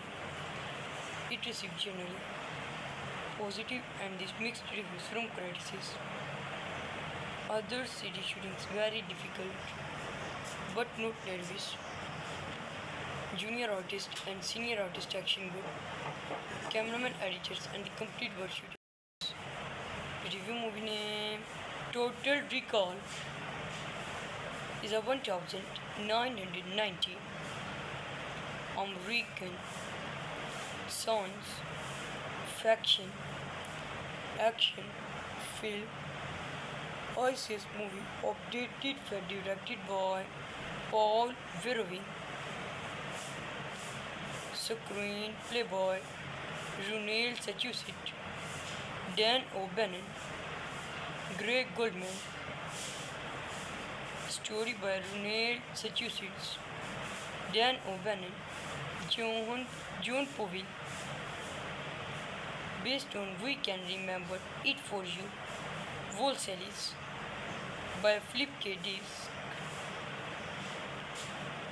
It received generally positive and this mixed reviews from critics. Other city shootings very difficult, but not nervous. Junior artist and senior artist action good. Cameraman editors and the complete world shooters. Review movie name Total Recall is a 1990 American science fiction action film ISIS movie updated and directed by Paul Verhoeven. Screenplay by Ronald Sachusett, Dan O'Bannon, Greg Goldman. Story by Ronald Sachusett, Dan O'Bannon, John Povey. Based on We Can Remember It For You, Volsalis by Philip K. Dick.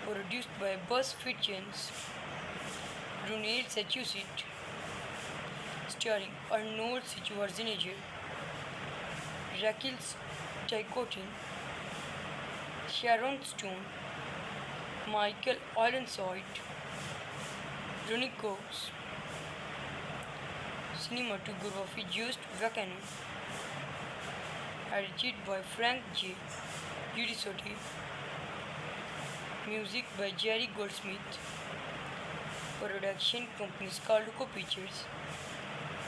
Produced by Buzz Fitzgerald, Ronald Sachusett. Starring Arnold Schwarzenegger, Raquel Ticotin, Sharon Stone, Michael Ironside, Ronnie Cox. Cinematography Just Vacano. Edited by Frank J. Giudisotti. Music by Jerry Goldsmith. Production company Scarluco Pictures.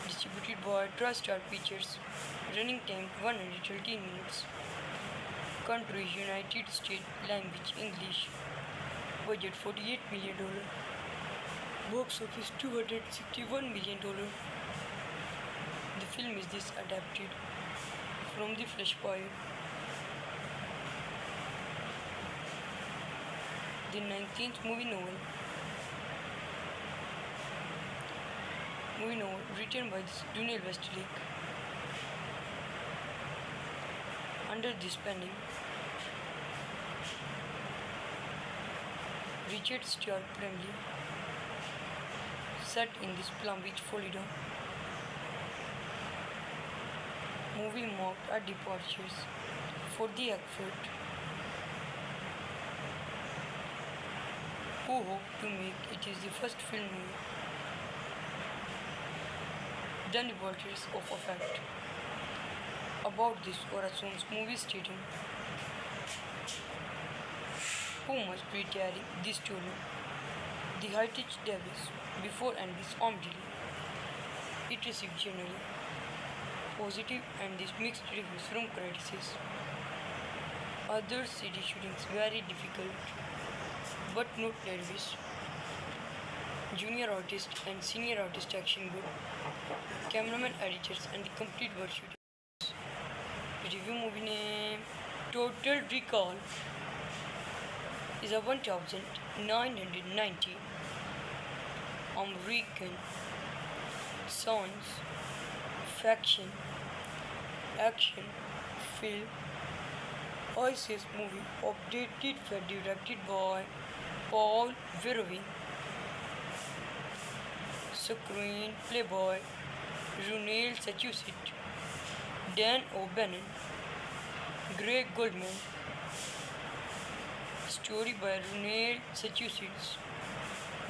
Distributed by TriStar Pictures. Running time 113 minutes. Country United States. Language English. Budget $48 million. Box office $261 million. The film is this adapted from the Flashpoint. The 19th movie novel. Movie novel written by Daniel Westlake. Under this pen name, Richard Stuart Bramley. Set in this Palm Beach, Florida. Movie marked at departures for the effort who hope to make it is the first film done departures of effect. About this Horizons movie stating who must be carrying this story, the Heritage Davis, before and this armed delay. It received generally positive and this mixed reviews from critics. Other city shootings very difficult, but not nervous. Junior artist and senior artist action good. Cameraman editors and the complete world shooters. Review movie name Total Recall is a 1990 American science fiction action film Oasis movie updated were directed by Paul Verhoeven, screenplay by Ronald Sachusett, Dan O'Bannon, Greg Goldman, story by Ronald Sachusett,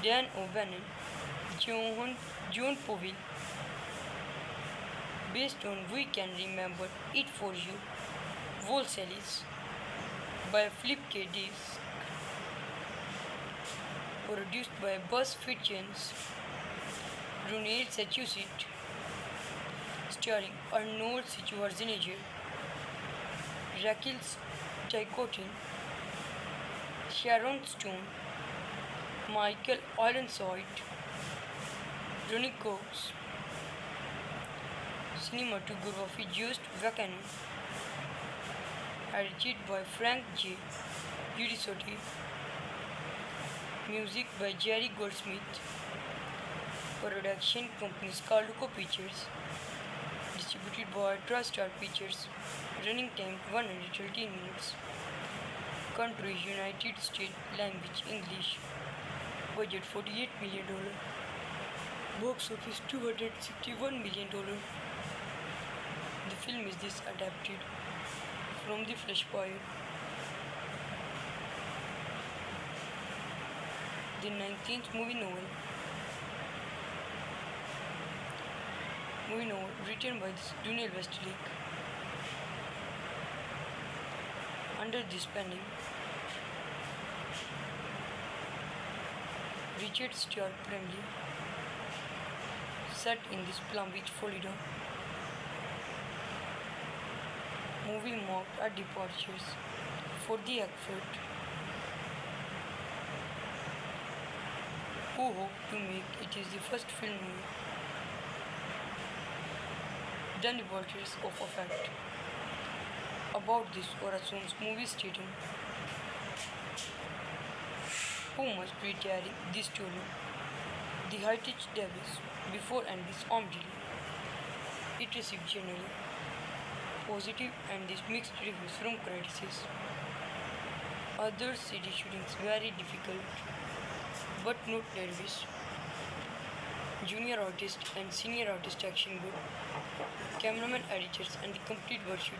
Dan O'Bannon, John Povil, based on We Can Remember It For You, Volsalis, by Philip K. Dick, produced by Buzz Fitzgerald, Ronald Sachusett, starring Arnold Schwarzenegger, Raquel Ticotin, Sharon Stone, Michael Ironside, Ronnie Cox, cinematography Just Vacano, edited by Frank J. Giudisotti, music by Jerry Goldsmith, production company Scarluco Pictures, distributed by TriStar Pictures, running time 113 minutes, country United States, language English, budget $48 million, box office $261 million. The film is this adapted from the Flashpoint, the 19th movie novel written by Daniel Westlake. Under this pen name, Richard Stuart Bramley, set in this Palm Beach, Florida. Movie marked a departures for the actor who hoped to make it is the first film done departures of effect. About this Oration's movie stating who must be carrying this story, the Heritage Davis, before and this armed delay. It received generally positive and this mixed reviews from critics. Other city shootings very difficult, but not nervous. Junior artist and senior artist action good. Cameraman editors and the complete world shooting.